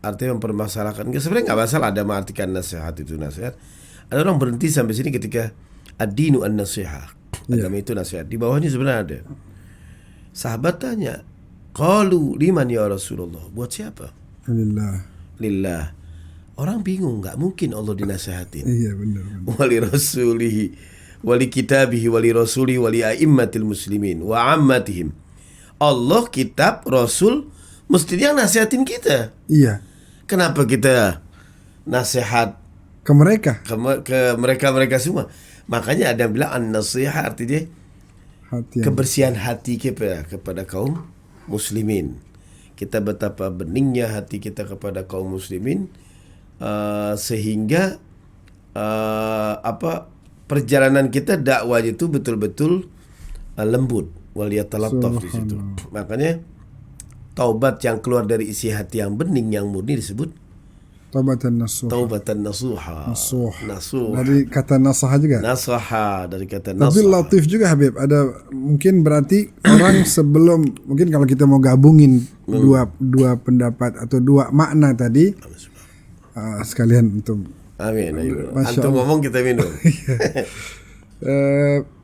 artinya mempermasalahkan. Sebenarnya nggak masalah ada mengartikan nasihat itu nasihat. Ada orang berhenti sampai sini ketika ad-dinu an-nasihah. Agama itu nasihat. Di bawahnya sebenarnya ada. Sahabat tanya, qalu liman ya Rasulullah? Buat siapa? Lillah. Orang bingung, nggak mungkin Allah dinasihatin. Iya benar. Wali rasulihi, wali kitabihi, wali rasulihi, wali a'immatil muslimin wa ammatihim. Allah, kitab, rasul mestinya nasihatin kita. Iya. Kenapa kita nasihat Ke mereka. ke mereka semua? Makanya ada yang bilang an-nasihah artinya Hati yang kebersihan hati kita kepada kaum muslimin. Kita betapa beningnya hati kita kepada kaum muslimin, sehingga perjalanan kita dakwah itu betul-betul lembut, waliyatalattaf di situ. Makanya taubat yang keluar dari isi hati yang bening, yang murni disebut taubatan nasuh. taubatan nasuha. Nasuh. Dari kata nasaha juga. Nasaha dari kata Tapi nasaha. latif juga Habib. Ada mungkin berarti orang sebelum mungkin kalau kita mau gabungin dua pendapat atau dua makna tadi, sekalian untuk Amin. Ayo. Masya Antum Allah. ngomong kita minum.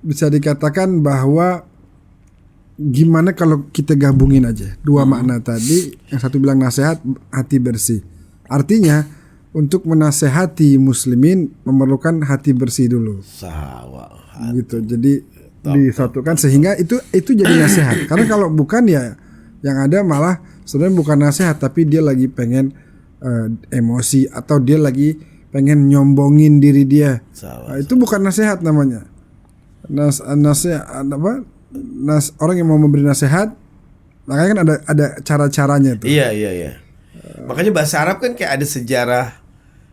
bisa dikatakan bahwa gimana kalau kita gabungin aja dua makna tadi, yang satu bilang nasihat, hati bersih. Artinya untuk menasehati muslimin memerlukan hati bersih dulu. Sawa. Gitu. Jadi disatukan sehingga itu jadi nasihat. Karena kalau bukan ya yang ada malah sebenarnya bukan nasihat tapi dia lagi pengen emosi atau dia lagi pengen nyombongin diri dia. Sawa. Itu bukan nasihat namanya. Nasihat apa? Orang yang mau memberi nasihat makanya kan ada cara-caranya tuh. Iya. Makanya bahasa Arab kan kayak ada sejarah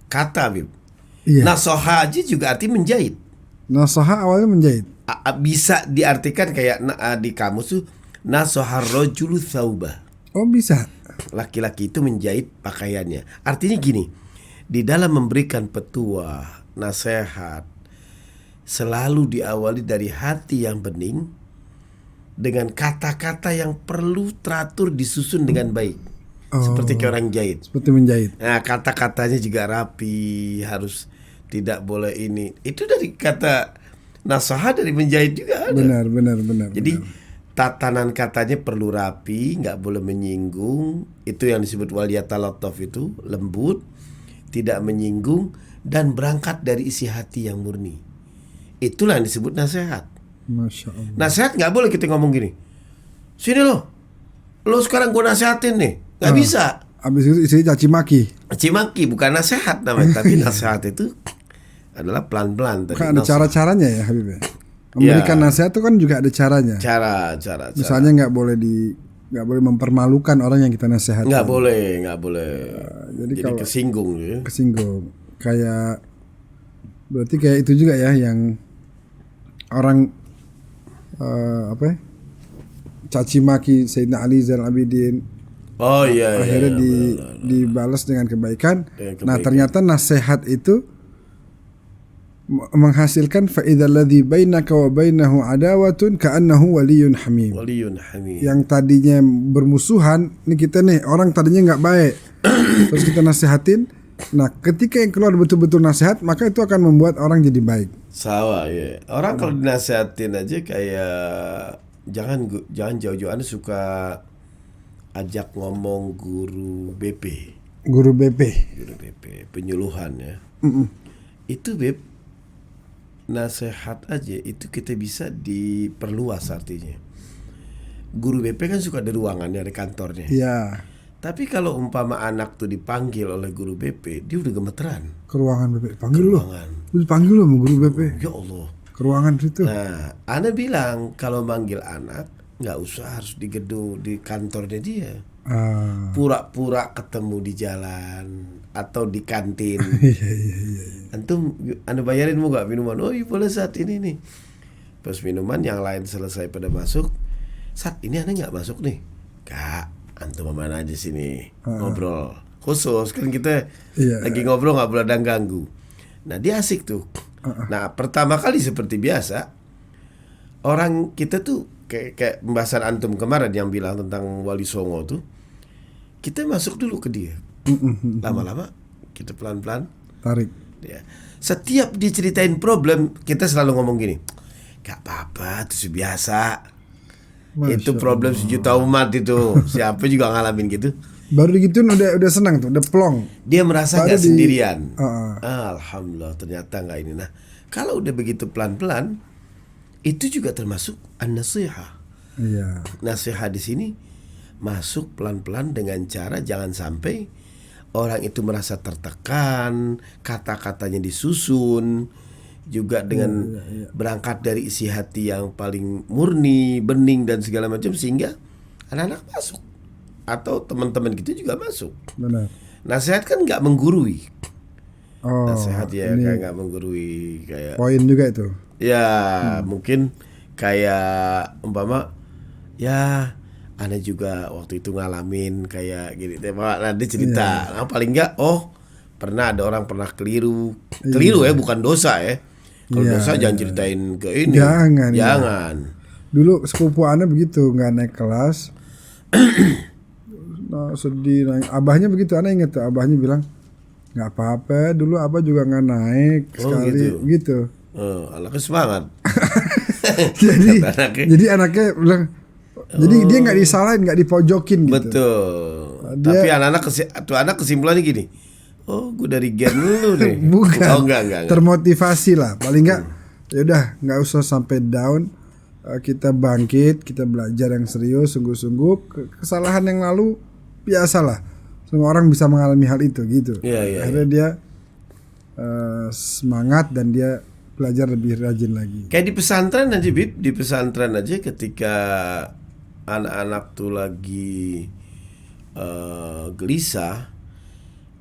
kata, Bib. Iya. Nasoha aja juga arti menjahit. Nasoha awalnya menjahit. Bisa diartikan kayak di kamus tuh nasoha rojulu thawbah. Oh bisa. Laki-laki itu menjahit pakaiannya. Artinya gini, di dalam memberikan petua, nasihat, selalu diawali dari hati yang bening dengan kata-kata yang perlu teratur disusun dengan baik. Seperti kayak orang jahit. Seperti menjahit. Nah, kata-katanya juga rapi, harus tidak boleh ini. Itu dari kata nasaha dari menjahit juga ada. Benar. Jadi tatanan katanya perlu rapi, nggak boleh menyinggung. Itu yang disebut waliyatalattaf itu, lembut, tidak menyinggung dan berangkat dari isi hati yang murni. Itulah yang disebut nasihat. Masya Allah. Nasihat nggak boleh kita ngomong gini. Sini lo sekarang gue nasihatin nih. Nggak bisa. Habis itu istri caci maki. Caci maki bukan nasihat namanya, tapi nasihat itu adalah pelan-pelan. Kan ada cara-caranya ya Habib ya. Memberikan nasihat itu kan juga ada caranya. Cara. Misalnya nggak boleh mempermalukan orang yang kita nasihatkan. Nggak boleh. Jadi kalau kesinggung ya. Kesinggung. Berarti kayak itu juga ya yang orang caci maki Sayyidina Ali Zainal Abidin. Oh iya. Akhirnya dibalas dengan kebaikan. Nah ternyata nasihat itu menghasilkan fa'idzalladzi bainaka wa bainahu adawatun ka'annahu waliyyun hamim. Yang tadinya bermusuhan, ini kita nih orang tadinya nggak baik, terus kita nasihatin. Nah ketika yang keluar betul-betul nasihat, maka itu akan membuat orang jadi baik. Sawa ya. Orang kalau dinasihatin aja kayak jangan jauh-jauh. Anda suka ajak ngomong guru BP penyuluhan ya. Itu Beb, nasihat aja itu kita bisa diperluas artinya. Guru BP kan suka ada ruangannya, ada kantornya. Iya. Tapi kalau umpama anak tuh dipanggil oleh guru BP, dia udah gemeteran. Ke ruangan BP, panggil lo. Dipanggil lo sama guru BP. Ya Allah. Ke ruangan situ. Nah, Ana bilang kalau manggil anak nggak usah harus di gedung, di kantornya dia. Pura-pura ketemu di jalan atau di kantin. Iya. Antum, Anda bayarin mau gak minuman? Oh iya boleh saat ini nih. Pas minuman yang lain selesai pada masuk, saat ini Anda nggak masuk nih. Kak, antum mana aja sini ngobrol. Khusus kan kita lagi ngobrol nggak boleh ada yang ganggu. Nah dia asik tuh. Nah pertama kali seperti biasa orang kita tuh kayak pembahasan antum kemarin yang bilang tentang Wali Songo tuh, kita masuk dulu ke dia. Lama-lama kita pelan-pelan tarik. Ya. Setiap diceritain problem kita selalu ngomong gini, gak apa-apa, itu biasa. Itu problem sejuta umat itu. Siapa juga ngalamin gitu. Baru digituin udah senang tuh, udah plong. Dia merasa gak sendirian. Alhamdulillah ternyata gak ini. Nah kalau udah begitu pelan-pelan, itu juga termasuk an-nasihah. Iya. Nasihat di sini masuk pelan-pelan dengan cara jangan sampai orang itu merasa tertekan, kata-katanya disusun juga dengan berangkat dari isi hati yang paling murni, bening dan segala macam sehingga anak-anak masuk atau teman-teman kita juga masuk. Benar. Nasihat kan nggak menggurui. Nasihat ya kayak nggak menggurui kayak. Poin juga itu. Ya mungkin kayak umpama ya Anda juga waktu itu ngalamin kayak gini. Nanti cerita. Nah, paling enggak pernah ada orang pernah keliru ya bukan dosa ya. Kalau dosa jangan ceritain ke ini. Jangan. Ya. Dulu sepupu Anda begitu nggak naik kelas. Sedih. Abahnya begitu, Anda ingat tuh abahnya bilang nggak apa-apa. Dulu abah juga nggak naik sekali gitu. Anaknya semangat. jadi anaknya bilang, jadi dia nggak disalahin, nggak dipojokin gitu. Betul. Tapi anak kesimpulannya gini, Oh, gue dari gen lu nih. Bukan. Oh, enggak. Termotivasi lah. Paling enggak ya udah nggak usah sampai down. Kita bangkit, kita belajar yang serius, sungguh-sungguh. Kesalahan yang lalu biasalah. Semua orang bisa mengalami hal itu gitu. Iya. Akhirnya dia semangat dan dia belajar lebih rajin lagi. Kayak di pesantren aja, Bib. Di pesantren aja ketika anak-anak tuh lagi gelisah,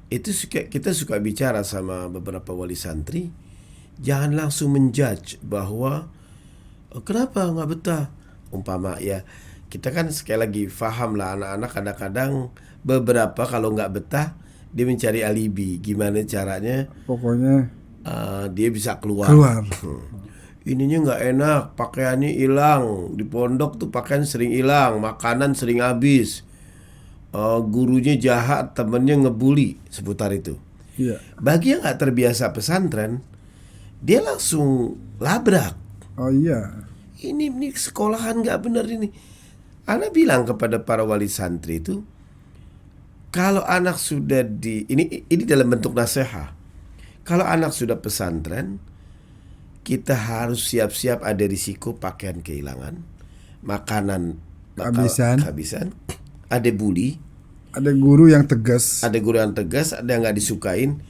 itu kita suka bicara sama beberapa wali santri, jangan langsung menjudge bahwa kenapa nggak betah. Umpama ya, kita kan sekali lagi paham lah, anak-anak kadang-kadang beberapa kalau nggak betah dia mencari alibi, gimana caranya Pokoknya dia bisa keluar. Ininya nggak enak, pakaiannya hilang, di pondok tuh pakaian sering hilang, makanan sering habis, gurunya jahat, temennya ngebully, seputar itu. iya. Bagi yang nggak terbiasa pesantren, dia langsung labrak. Oh iya. Ini sekolahan nggak bener ini. Ana bilang kepada para wali santri itu, kalau anak sudah ini dalam bentuk nasihat. Kalau anak sudah pesantren, kita harus siap-siap ada risiko pakaian kehilangan, makanan kehabisan, ada bully, ada guru yang tegas, ada yang nggak disukain.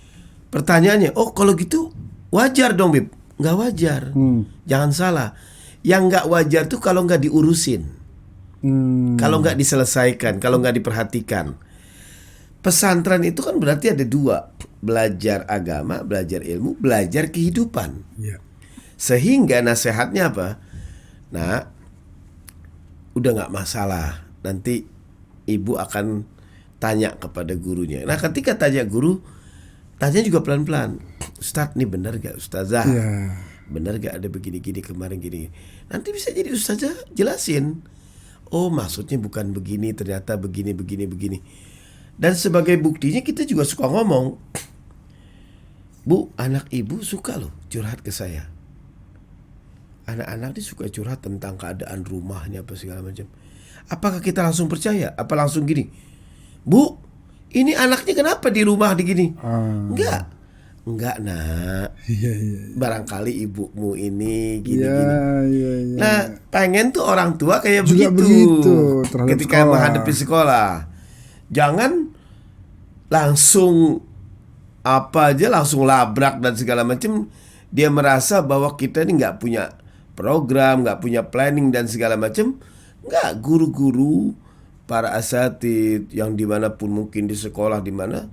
Pertanyaannya, oh kalau gitu wajar dong, Bib? Nggak wajar. Jangan salah. Yang nggak wajar tuh kalau nggak diurusin, kalau nggak diselesaikan, kalau nggak diperhatikan. Pesantren itu kan berarti ada dua, belajar agama, belajar ilmu, belajar kehidupan. Iya. Sehingga nasihatnya apa? Nah, udah nggak masalah. Nanti ibu akan tanya kepada gurunya. Nah, ketika tanya guru, tanya juga pelan-pelan. Ustadz, ini benar gak Ustazah? Iya. Benar gak ada begini-gini kemarin gini? Nanti bisa jadi Ustazah jelasin. Oh, maksudnya bukan begini, ternyata begini. Dan sebagai buktinya kita juga suka ngomong, Bu, anak ibu suka loh curhat ke saya. Anak-anak ini suka curhat tentang keadaan rumahnya apa segala macam. Apakah kita langsung percaya? Apa langsung gini, Bu, ini anaknya kenapa di rumah begini? Enggak nak. Iya. Barangkali ibumu ini gini. Iya. Nah, pengen tuh orang tua kayak Juga begitu terhadap ketika sekolah. menghadapi sekolah. Jangan langsung apa aja langsung labrak dan segala macam. Dia merasa bahwa kita ini nggak punya program, nggak punya planning dan segala macam. Nggak, guru-guru, para asatid yang dimanapun mungkin di sekolah di mana,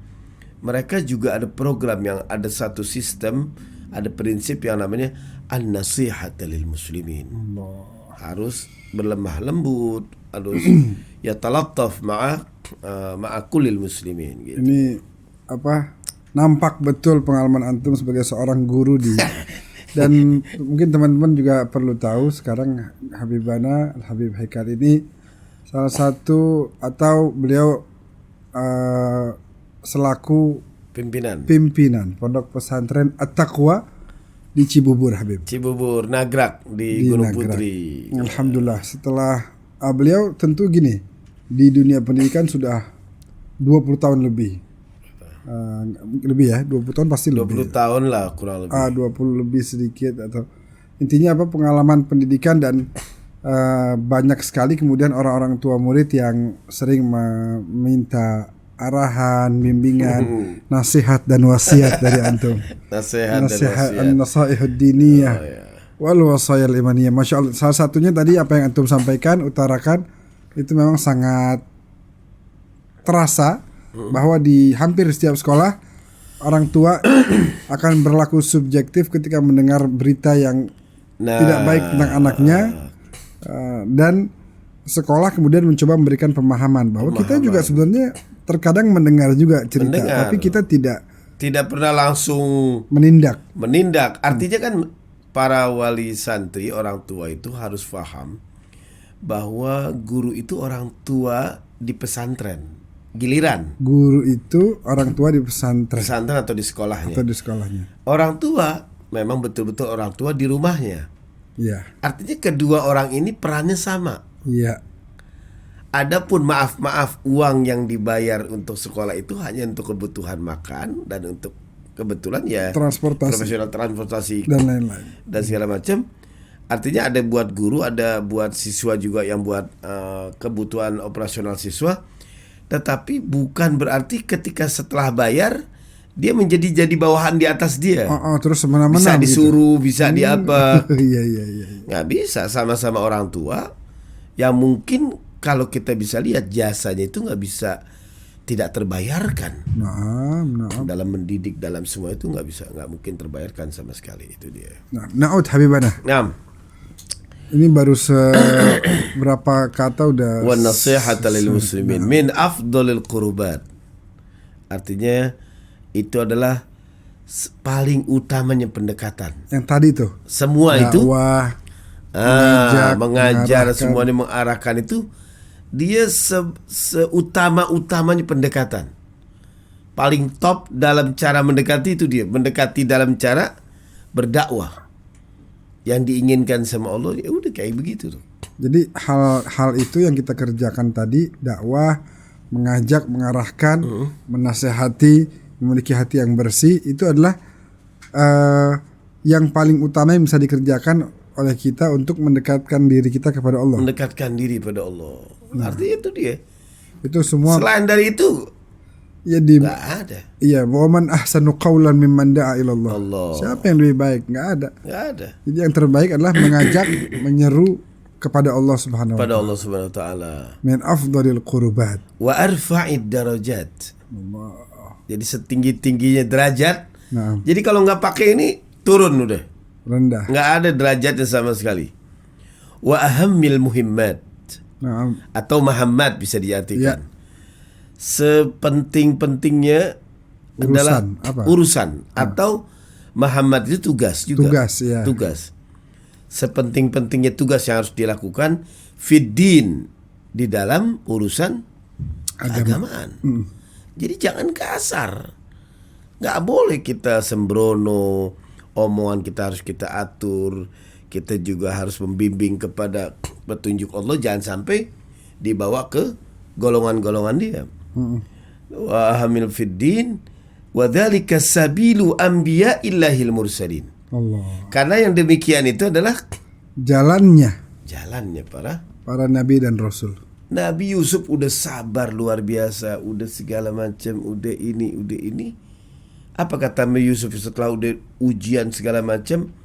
mereka juga ada program yang ada satu sistem, ada prinsip yang namanya an-nasihat lil muslimin. Harus berlemah lembut, harus ya talattaf ma'a kullil muslimin gitu. Ini nampak betul pengalaman antum sebagai seorang guru dan mungkin teman-teman juga perlu tahu sekarang Habib Haikal ini salah satu atau beliau selaku pimpinan Pondok Pesantren At-Taqwa di Cibubur, Habib. Cibubur, Nagrak di Gunung Nagrak. Putri. Alhamdulillah, setelah beliau tentu gini, di dunia pendidikan sudah 20 tahun lebih. Lebih ya, 20 tahun pasti 20 lebih. 20 tahun lah kurang lebih. 20 lebih sedikit atau intinya pengalaman pendidikan dan banyak sekali kemudian orang-orang tua murid yang sering meminta arahan, bimbingan, nasihat dan wasiat dari antum. Nasihat an-nasaihud diniyah wal wasayal imaniyah. Masya Allah, salah satunya tadi apa yang antum sampaikan, utarakan, itu memang sangat terasa bahwa di hampir setiap sekolah orang tua akan berlaku subjektif ketika mendengar berita yang tidak baik tentang anaknya, dan sekolah kemudian mencoba memberikan pemahaman bahwa kita juga sebenarnya terkadang mendengar juga cerita, tapi kita tidak pernah langsung menindak. Artinya kan para wali santri, orang tua itu harus paham bahwa guru itu orang tua di pesantren. Giliran guru itu orang tua di pesantren atau di sekolahnya. Orang tua memang betul-betul orang tua di rumahnya. Iya. Artinya kedua orang ini perannya sama. Iya. Adapun maaf uang yang dibayar untuk sekolah itu hanya untuk kebutuhan makan dan untuk kebetulan ya Transportasi. profesional transportasi Dan lain-lain. dan segala macam. Artinya ada buat guru, ada buat siswa juga yang buat kebutuhan operasional siswa. Tetapi bukan berarti ketika setelah bayar dia jadi bawahan di atas dia. Terus semena-mena Bisa gitu. disuruh, bisa di apa. Iya. Nggak bisa, sama-sama orang tua yang mungkin kalau kita bisa lihat jasanya itu nggak bisa tidak terbayarkan. Naam. Dalam mendidik, dalam semua itu nggak mungkin terbayarkan sama sekali, itu dia. Na'ud habibana. Nah, Ini baru berapa kata udah. wa nasihata lil muslimin min afdhalil qurbat. Artinya itu adalah paling utamanya pendekatan. Yang tadi tuh. Semua itu Dakwah, mengajar, mengarahkan. semuanya mengarahkan itu dia seutama-utamanya pendekatan. Paling top dalam cara mendekati itu dia, mendekati dalam cara berdakwah. Yang diinginkan sama Allah ya udah kayak begitu tuh. Jadi hal itu yang kita kerjakan tadi, dakwah, mengajak, mengarahkan, menasehati, memiliki hati yang bersih, itu adalah yang paling utama yang bisa dikerjakan oleh kita untuk mendekatkan diri kita kepada Allah. Mendekatkan diri pada Allah. Artinya itu dia. Itu semua Selain dari itu ya nggak ada. Iya, wa man ahsanu qawlan mimman da'a ila Allah. Allah. Siapa yang lebih baik? Nggak ada. Nggak ada. Jadi yang terbaik adalah mengajak, menyeru kepada Allah Subhanahu wa Pada taala. Allah Subhanahu wa taala. Min afdhalil qurbat. Wa arfa'id darajat. Jadi setinggi-tingginya derajat. Nah, Jadi kalau nggak pakai ini turun udah. rendah. Nggak ada derajatnya sama sekali. Wa ahammil muhimmat Nah, atau mahammat bisa diartikan. Ya. Sepenting-pentingnya adalah apa? urusan atau mahammat itu tugas juga. Tugas, ya. Tugas. Sepenting-pentingnya tugas yang harus dilakukan fiddin di dalam urusan keagamaan. Jadi jangan kasar. Nggak boleh kita sembrono, omongan kita harus kita atur. Kita juga harus membimbing kepada petunjuk Allah, jangan sampai dibawa ke golongan-golongan dia. Wa hamil fiddin wa dzalika sabilu anbiya'illahil mursalin. Allah. Karena yang demikian itu adalah Jalannya jalannya para nabi dan rasul. Nabi Yusuf udah sabar luar biasa, udah segala macam, udah ini. Apa kata Nabi Yusuf setelah udah ujian segala macam,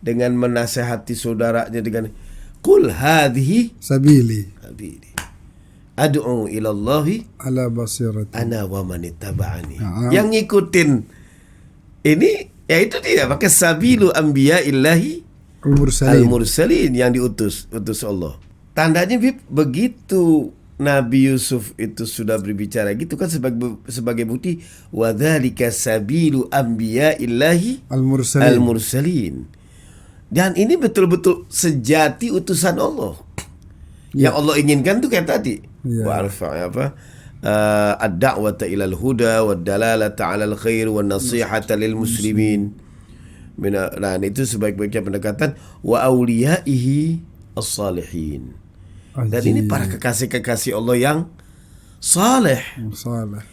dengan menasehati saudaranya dengan qul hadhihi Sabili sabili ad'u ila Allahi ala basirati. ana wa man ittaba'ani. Yang ngikutin ini ya itu dia, pakai sabilu anbiya'illahi al-mursalin yang utus Allah. Tandanya begitu Nabi Yusuf itu sudah berbicara gitu kan sebagai bukti wa dzalika sabilu anbiya'illahi al-mursalin. Dan ini betul-betul sejati utusan Allah. Yang Allah inginkan tuh kayak tadi. Wa arfa' apa? Ad-da'wata ilal huda wad dalalata 'alal khair wan nasihata lil muslimin. Nah, itu sebaik-baiknya pendekatan wa auliyaihi as-salihin. Dan ini para kekasih-kekasih Allah yang saleh,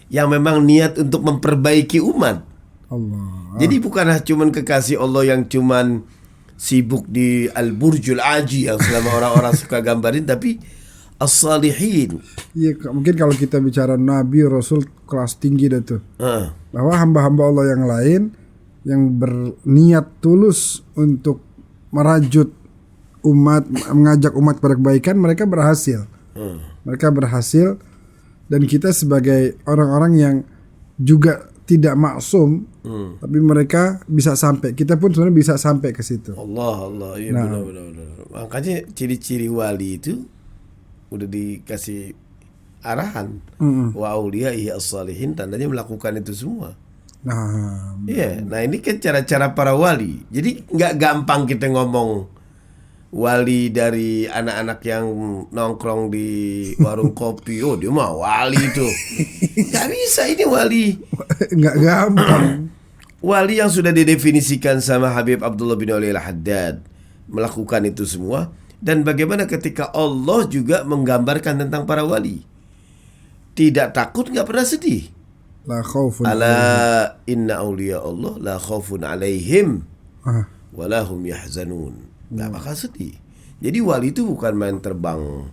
yang memang niat untuk memperbaiki umat. Allah. Jadi bukanlah cuman kekasih Allah yang cuman sibuk di Al-Burjul Aji yang selama orang-orang suka gambarin, tapi as-salihin. Iya, mungkin kalau kita bicara nabi rasul kelas tinggi dah tuh. Bahwa hamba-hamba Allah yang lain yang berniat tulus untuk merajut umat, mengajak umat pada kebaikan, mereka berhasil. Mereka berhasil, dan kita sebagai orang-orang yang juga tidak maksum, tapi mereka bisa sampai. Kita pun sebenarnya bisa sampai ke situ. Allah, ya benar. Makanya ciri-ciri wali itu udah dikasih arahan. Wa auliyaihi as-salihin, tandanya melakukan itu semua. Nah ini kan cara-cara para wali. Jadi nggak gampang kita ngomong wali dari anak-anak yang nongkrong di warung kopi. Oh dia mah wali itu. Gak bisa ini wali. Nggak gampang. Wali yang sudah didefinisikan sama Habib Abdullah bin Ali al-Haddad melakukan itu semua, Dan bagaimana ketika Allah juga menggambarkan tentang para wali. Tidak takut, nggak pernah sedih. La khaufun Ala inna awliya Allah la khaufun alaihim Ah, walahum yahzanun. Nggak bakal sedih. Jadi wali itu bukan main terbang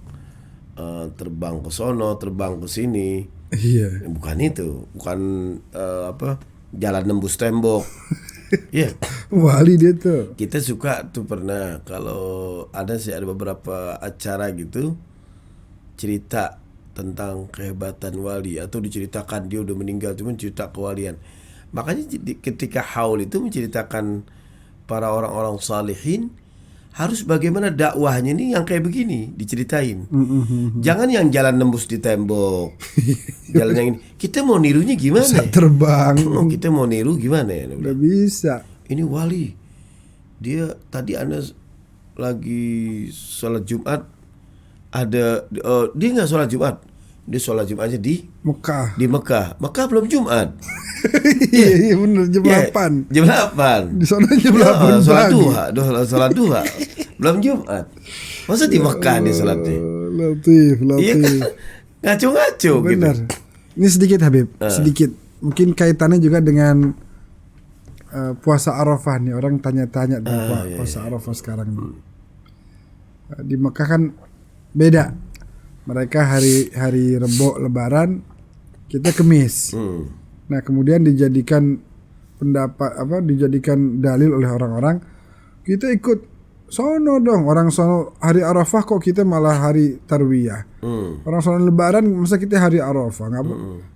ke sono, terbang ke sini. iya. Bukan itu. Bukan jalan nembus tembok. Iya. Wali dia tuh. Kita suka tuh pernah kalau ada beberapa acara gitu cerita tentang kehebatan wali atau diceritakan dia udah meninggal cuman cerita kewalian. Makanya ketika haul itu menceritakan para orang-orang salihin harus bagaimana dakwahnya nih yang kayak begini diceritain. Jangan yang jalan nembus di tembok. Jalan yang ini. Kita mau nirunya gimana? Bisa terbang. Kita mau niru gimana ya? Udah bisa. Ini wali. Dia tadi Anda lagi sholat Jumat dia nggak sholat Jumat. Dia sholat Jumatnya di Mekah. Mekah belum Jumat. Iya bener jam 8. Jam 8. Di sana jam 8 sholat pagi. sholat duha. Belum Jumat. Masa di Mekah dia sholatnya? Latif. Iya kan? Ngaco-ngaco gitu. Benar. Ini sedikit Habib, sedikit. Mungkin kaitannya juga dengan puasa Arafah nih. Orang tanya-tanya tentang puasa Arafah sekarang nih. Di Mekah kan beda. Mereka hari Rebo Lebaran, kita Kemis. Nah, kemudian dijadikan dijadikan dalil oleh orang-orang, kita ikut sono dong. Orang sono hari Arafah kok kita malah hari Tarwiyah. Orang sono Lebaran masa kita hari Arafah?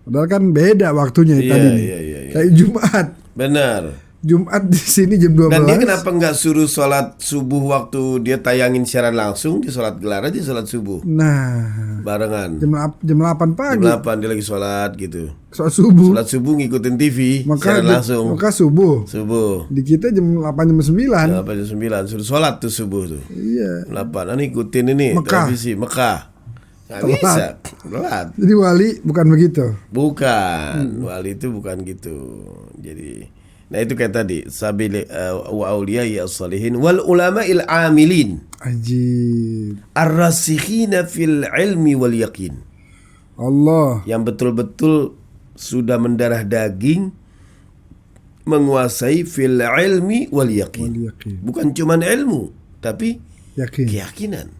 Padahal kan beda waktunya tadi nih. Kayak Jumat. Benar. Jumat di sini jam 12. Dan dia kenapa nggak suruh sholat subuh waktu dia tayangin siaran langsung, dia sholat gelar aja sholat subuh. Nah, barengan. jam 8 pagi. Jam 8 dia lagi sholat gitu. Sholat subuh. Sholat subuh ngikutin TV, siaran langsung. Maka subuh. Di kita jam 8 jam 9. 8 jam 9 suruh sholat tuh subuh tuh. Iya. 8 ngikutin ini Mekah. televisi Mekah. Nggak bisa. Telat. Jadi wali bukan begitu. Bukan. Wali itu bukan gitu. Jadi nah itu kayak tadi sabil wa auliyai as-salihin wal ulama'il amilin Ajib. ar-rasikhina fil ilmi wal yaqin. Allah yang betul-betul sudah mendarah daging menguasai fil ilmi wal yaqin. Bukan cuman ilmu tapi keyakinan.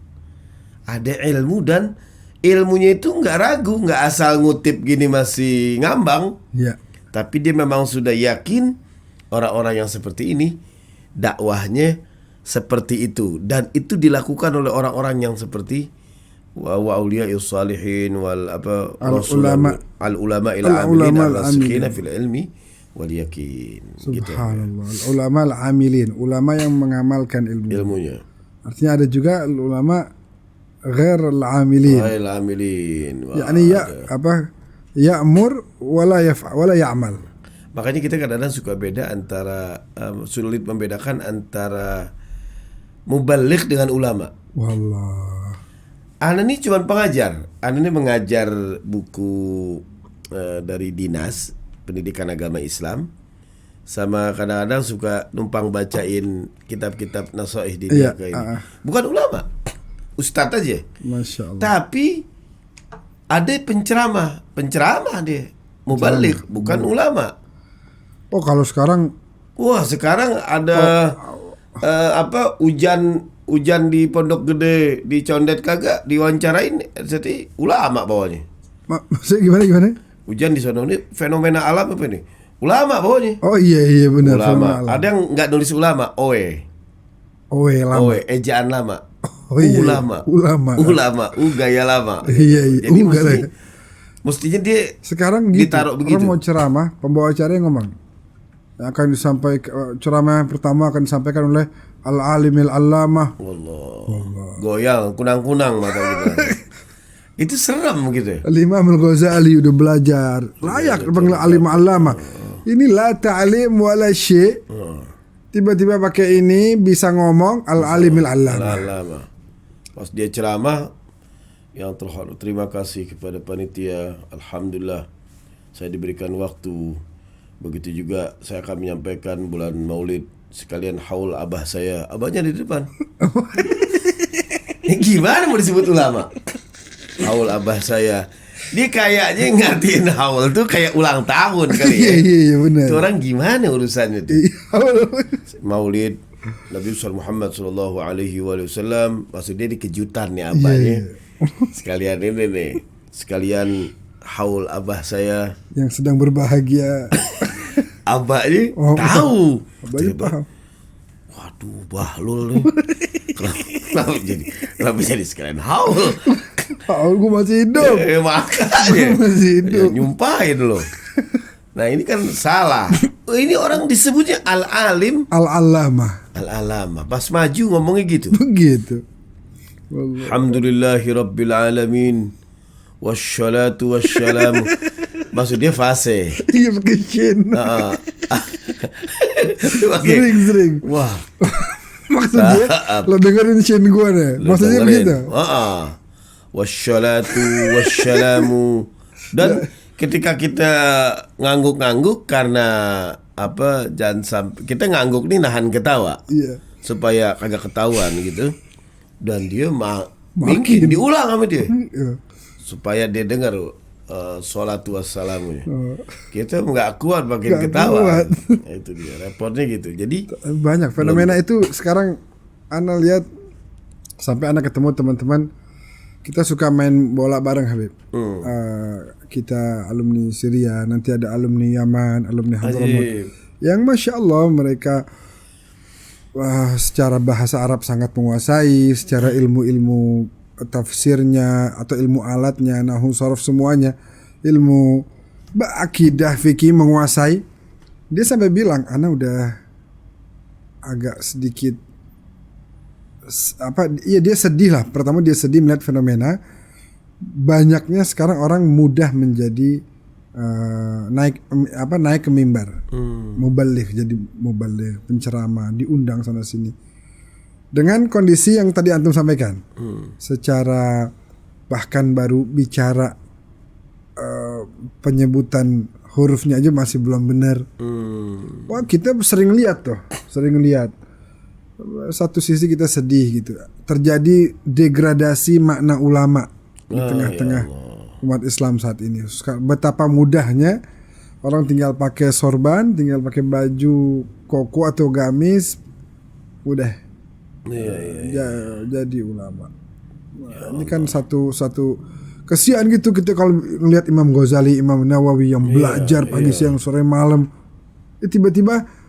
Ada ilmu dan ilmunya itu nggak ragu, nggak asal ngutip gini masih ngambang. Ya. Tapi dia memang sudah yakin orang-orang yang seperti ini dakwahnya seperti itu dan itu dilakukan oleh orang-orang yang seperti wa auliya'is salihin wal ulama ila amilin ar-rasikhina fil ilmi wal yaqin. Subhanallah. Gitu. Ulama al-amilin, ulama yang mengamalkan ilmunya. Artinya ada juga ulama ghair al-amilin. Yani ya'mur wala yaf'al wala ya'mal. Makanya kita kadang-kadang suka beda antara sulit membedakan antara mubaligh dengan ulama. Wallah. Ana ini cuma pengajar. Ana ini mengajar buku dari Dinas Pendidikan Agama Islam. Sama kadang-kadang suka numpang bacain kitab-kitab nasaih di ini. Bukan ulama. Ustadz aja. Masya Allah. Tapi ada penceramah dia. Mubaligh bukan ulama. Oh kalau sekarang, wah sekarang ada hujan di Pondok Gede di Condet kagak diwawancarain jadi ulama bawahnya. Maksudnya gimana? Hujan di sana ini fenomena alam apa ini? Ulama bawahnya. Oh iya benar. Ulama. Ada yang nggak nulis ulama, oe lama. Ejaan lama. Oh iya. Ulama. Gaya lama. Iya. Jadi mestinya dia sekarang gitu. Ditaruh begitu. Orang mau ceramah, pembawa acara yang ngomong. Yang akan disampaikan ceramah yang pertama akan disampaikan oleh al-alimil allamah. Wallah. Goyang, kunang-kunang mata kita. Itu seram gitu. Al-Imam Al-Ghazali udah belajar. Layak dipanggil alim allamah. Ini la ta'lim wala syai'. Tiba-tiba pakai ini bisa ngomong al-alimil allamah. Pas dia ceramah yang terhormat, terima kasih kepada panitia. Alhamdulillah saya diberikan waktu. Begitu juga saya akan menyampaikan bulan Maulid sekalian haul abah saya. Abahnya di depan. Gimana mau disebut ulama? Haul abah saya. Dia kayaknya ngertiin haul tuh kayak ulang tahun kali ya. Iya benar. Itu orang gimana urusannya tuh? Iya. Maulid Nabi Muhammad Sallallahu Alaihi Wasallam, maksudnya di kejutan nih abahnya. Sekalian ini nih, sekalian haul abah saya Yang sedang berbahagia. abahnya Oh, tahu. Abahnya paham. Waduh, bahlul nih. Kenapa jadi sekalian haul? Haul gue masih hidup. Makanya Masih hidup. ya, nyumpahin loh. Nah ini kan salah. Ini orang disebutnya al-alim, Al-Allamah. al-alama. Pas maju ngomongnya gitu. Begitu. Wallah. Alhamdulillahi rabbil alamin, wassalatu wassalamu. Maksudnya fase. Iya pakai shin. Sering. Wah, Maksudnya lo dengerin shin gue deh. Maksudnya begitu. Wassalatu wassalamu. Dan ketika kita ngangguk-ngangguk karena apa, jangan sampai kita ngangguk nih nahan ketawa. Iya. Supaya kagak ketahuan gitu. Dan dia mungkin diulang sama dia. Iya. Supaya dia dengar sholatu wassalamunya. Kita nggak kuat makin Nggak ketawa. kuat. Nah, itu dia repotnya gitu. Jadi Banyak fenomena itu sekarang. Ana lihat sampai anak ketemu teman-teman, kita suka main bola bareng Habib. Kita alumni Syria, nanti ada alumni Yaman, alumni Hadramaut, yang masya Allah mereka secara bahasa Arab sangat menguasai, secara ilmu-ilmu tafsirnya atau ilmu alatnya, nahwu sarf semuanya, ilmu akidah fikih menguasai. Dia sampai bilang, ana udah agak sedikit dia sedih lah. Pertama dia sedih melihat fenomena banyaknya sekarang orang mudah menjadi naik ke mimbar, mubaligh, jadi mubaligh, penceramah, diundang sana sini. Dengan kondisi yang tadi antum sampaikan, secara bahkan baru bicara penyebutan hurufnya aja masih belum benar. Wah, kita sering lihat. Satu sisi kita sedih gitu. Terjadi degradasi makna ulama di tengah-tengah umat Islam saat ini. Betapa mudahnya orang tinggal pakai sorban, tinggal pakai baju koko atau gamis, udah jadi ulama. Ini kan satu kesian gitu kita kalau melihat Imam Ghazali, Imam Nawawi yang belajar pagi siang sore malam, tiba-tiba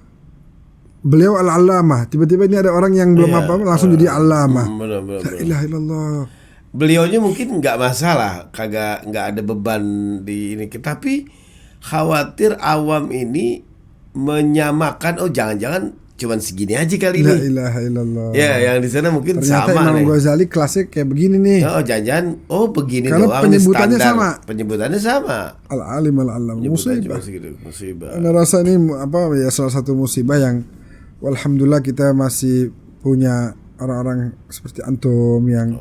beliau al-allamah, tiba-tiba ini ada orang yang belum apa-apa langsung jadi allamah. La ilaha illallah. Beliaunya mungkin nggak masalah, nggak ada beban di ini, tapi khawatir awam ini menyamakan, oh jangan-jangan cuman segini aja kali La ini. ilaha illallah. Ya, yang di sana mungkin ternyata sama Imam nih. Ghazali kelasnya kayak begini nih. Oh, jangan-jangan begini karena doang penyebutannya nih standar. sama. Penyebutannya sama. Al-alim al-allam. Musibah. Musibah. Anda rasa ini salah satu musibah yang alhamdulillah kita masih punya orang-orang seperti antum yang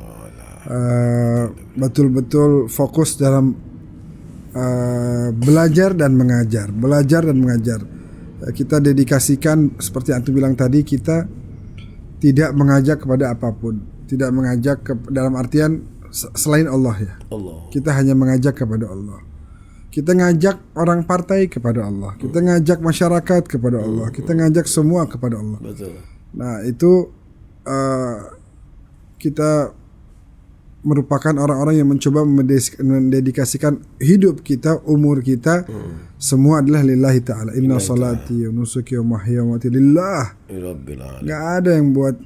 betul-betul fokus dalam belajar dan mengajar. Kita dedikasikan seperti antum bilang tadi, kita tidak mengajak kepada apapun, tidak mengajak dalam artian selain Allah ya. Allah. Kita hanya mengajak kepada Allah. Kita ngajak orang partai kepada Allah. Kita ngajak masyarakat kepada Allah. Kita ngajak semua kepada Allah. Betul. Nah itu kita merupakan orang-orang yang mencoba mendedikasikan hidup kita, umur kita, semua adalah lillahi ta'ala. Inna salati wa nusuki wa mahya wa mati lillah. Gak ada yang buat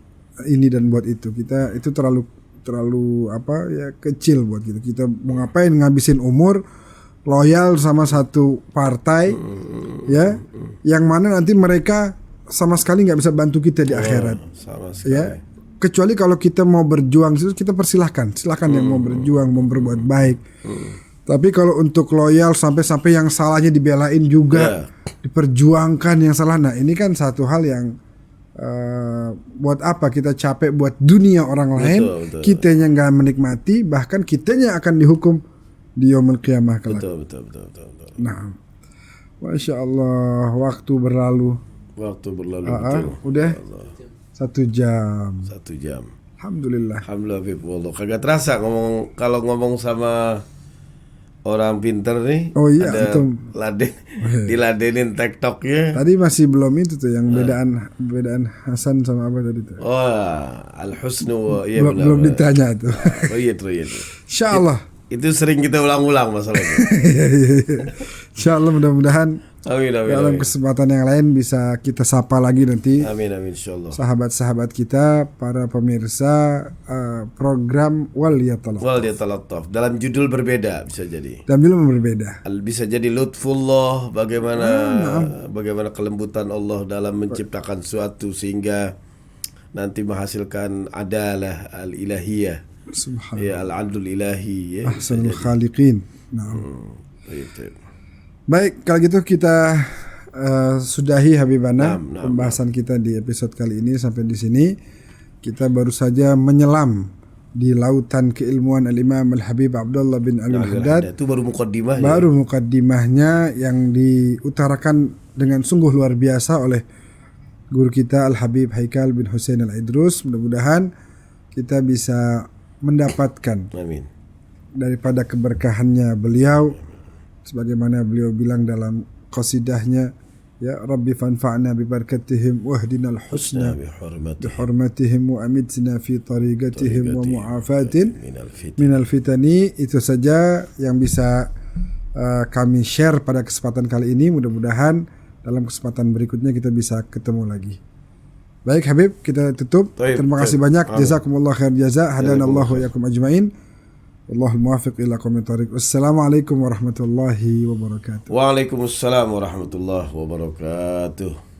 ini dan buat itu. Kita itu terlalu kecil buat kita. Kita mau ngapain ngabisin umur loyal sama satu partai ya, yang mana nanti mereka sama sekali nggak bisa bantu kita di akhirat. Sama sekali. Ya. Kecuali kalau kita mau berjuang, kita silakan yang mau berjuang, mau berbuat baik. Tapi kalau untuk loyal sampai yang salahnya dibelain juga, diperjuangkan yang salah. Nah ini kan satu hal yang buat apa kita capek buat dunia orang lain, betul. kitanya nggak menikmati, bahkan kitanya akan dihukum di yaumul qiyamah kelak. Betul. Nah, masya Allah, waktu berlalu. Betul. Udah 1 jam. Alhamdulillah. Alhamdulillah Habib. Wallah kagak terasa kalau ngomong sama orang pinter nih. Oh iya, ada antum. diladenin TikToknya. Tadi masih belum itu tuh yang bedaan Hasan sama apa tadi tuh. Wah, al-husnu wa iya belum, benar. belum ditanya tuh. Oh iya tuh, iya tuh. Insyaallah. Itu sering kita ulang-ulang masalahnya. Insyaallah mudah-mudahan Amin, amin, dalam amin. kesempatan yang lain bisa kita sapa lagi nanti Amin, amin, insyaallah. sahabat-sahabat kita, para pemirsa program Waliyatalattaf. Wal yatalattaf dalam judul berbeda bisa jadi. Dan belum berbeda. Bisa jadi lutfullah, bagaimana kelembutan Allah dalam menciptakan suatu sehingga nanti menghasilkan adalah al-ilahiyah. Subhanallah. Ya al-adlul ilahi ya. Ahsanul khaliqin. Nah. Baik. Baik, kalau gitu kita sudahi Habibana Naam. pembahasan kita di episode kali ini sampai di sini. Kita baru saja menyelam di lautan keilmuan Al-Imam Al-Habib Abdullah bin Al-Haddad. Itu baru mukaddimahnya. Baru mukaddimahnya yang diutarakan dengan sungguh luar biasa oleh guru kita Al-Habib Haikal bin Hussein Al-Idrus. Mudah-mudahan kita bisa mendapatkan Amin. daripada keberkahannya beliau, sebagaimana beliau bilang dalam qasidahnya, ya Rabbi fanfa'na bi barakatihim wahdinal husna bihurmatihim wa amitna fi tariqatihim wa mu'afatin minal fitani. Itu saja yang bisa kami share pada kesempatan kali ini. Mudah-mudahan dalam kesempatan berikutnya kita bisa ketemu lagi. Baik Habib, kita tutup. Terima kasih banyak. Jazakumullah khair jaza. Hadanallahu wa yakum ajmain. Wallahul muwaffiq ila aqwamit thoriq. Wassalamualaikum warahmatullahi wabarakatuh. Waalaikumsalam warahmatullahi wabarakatuh.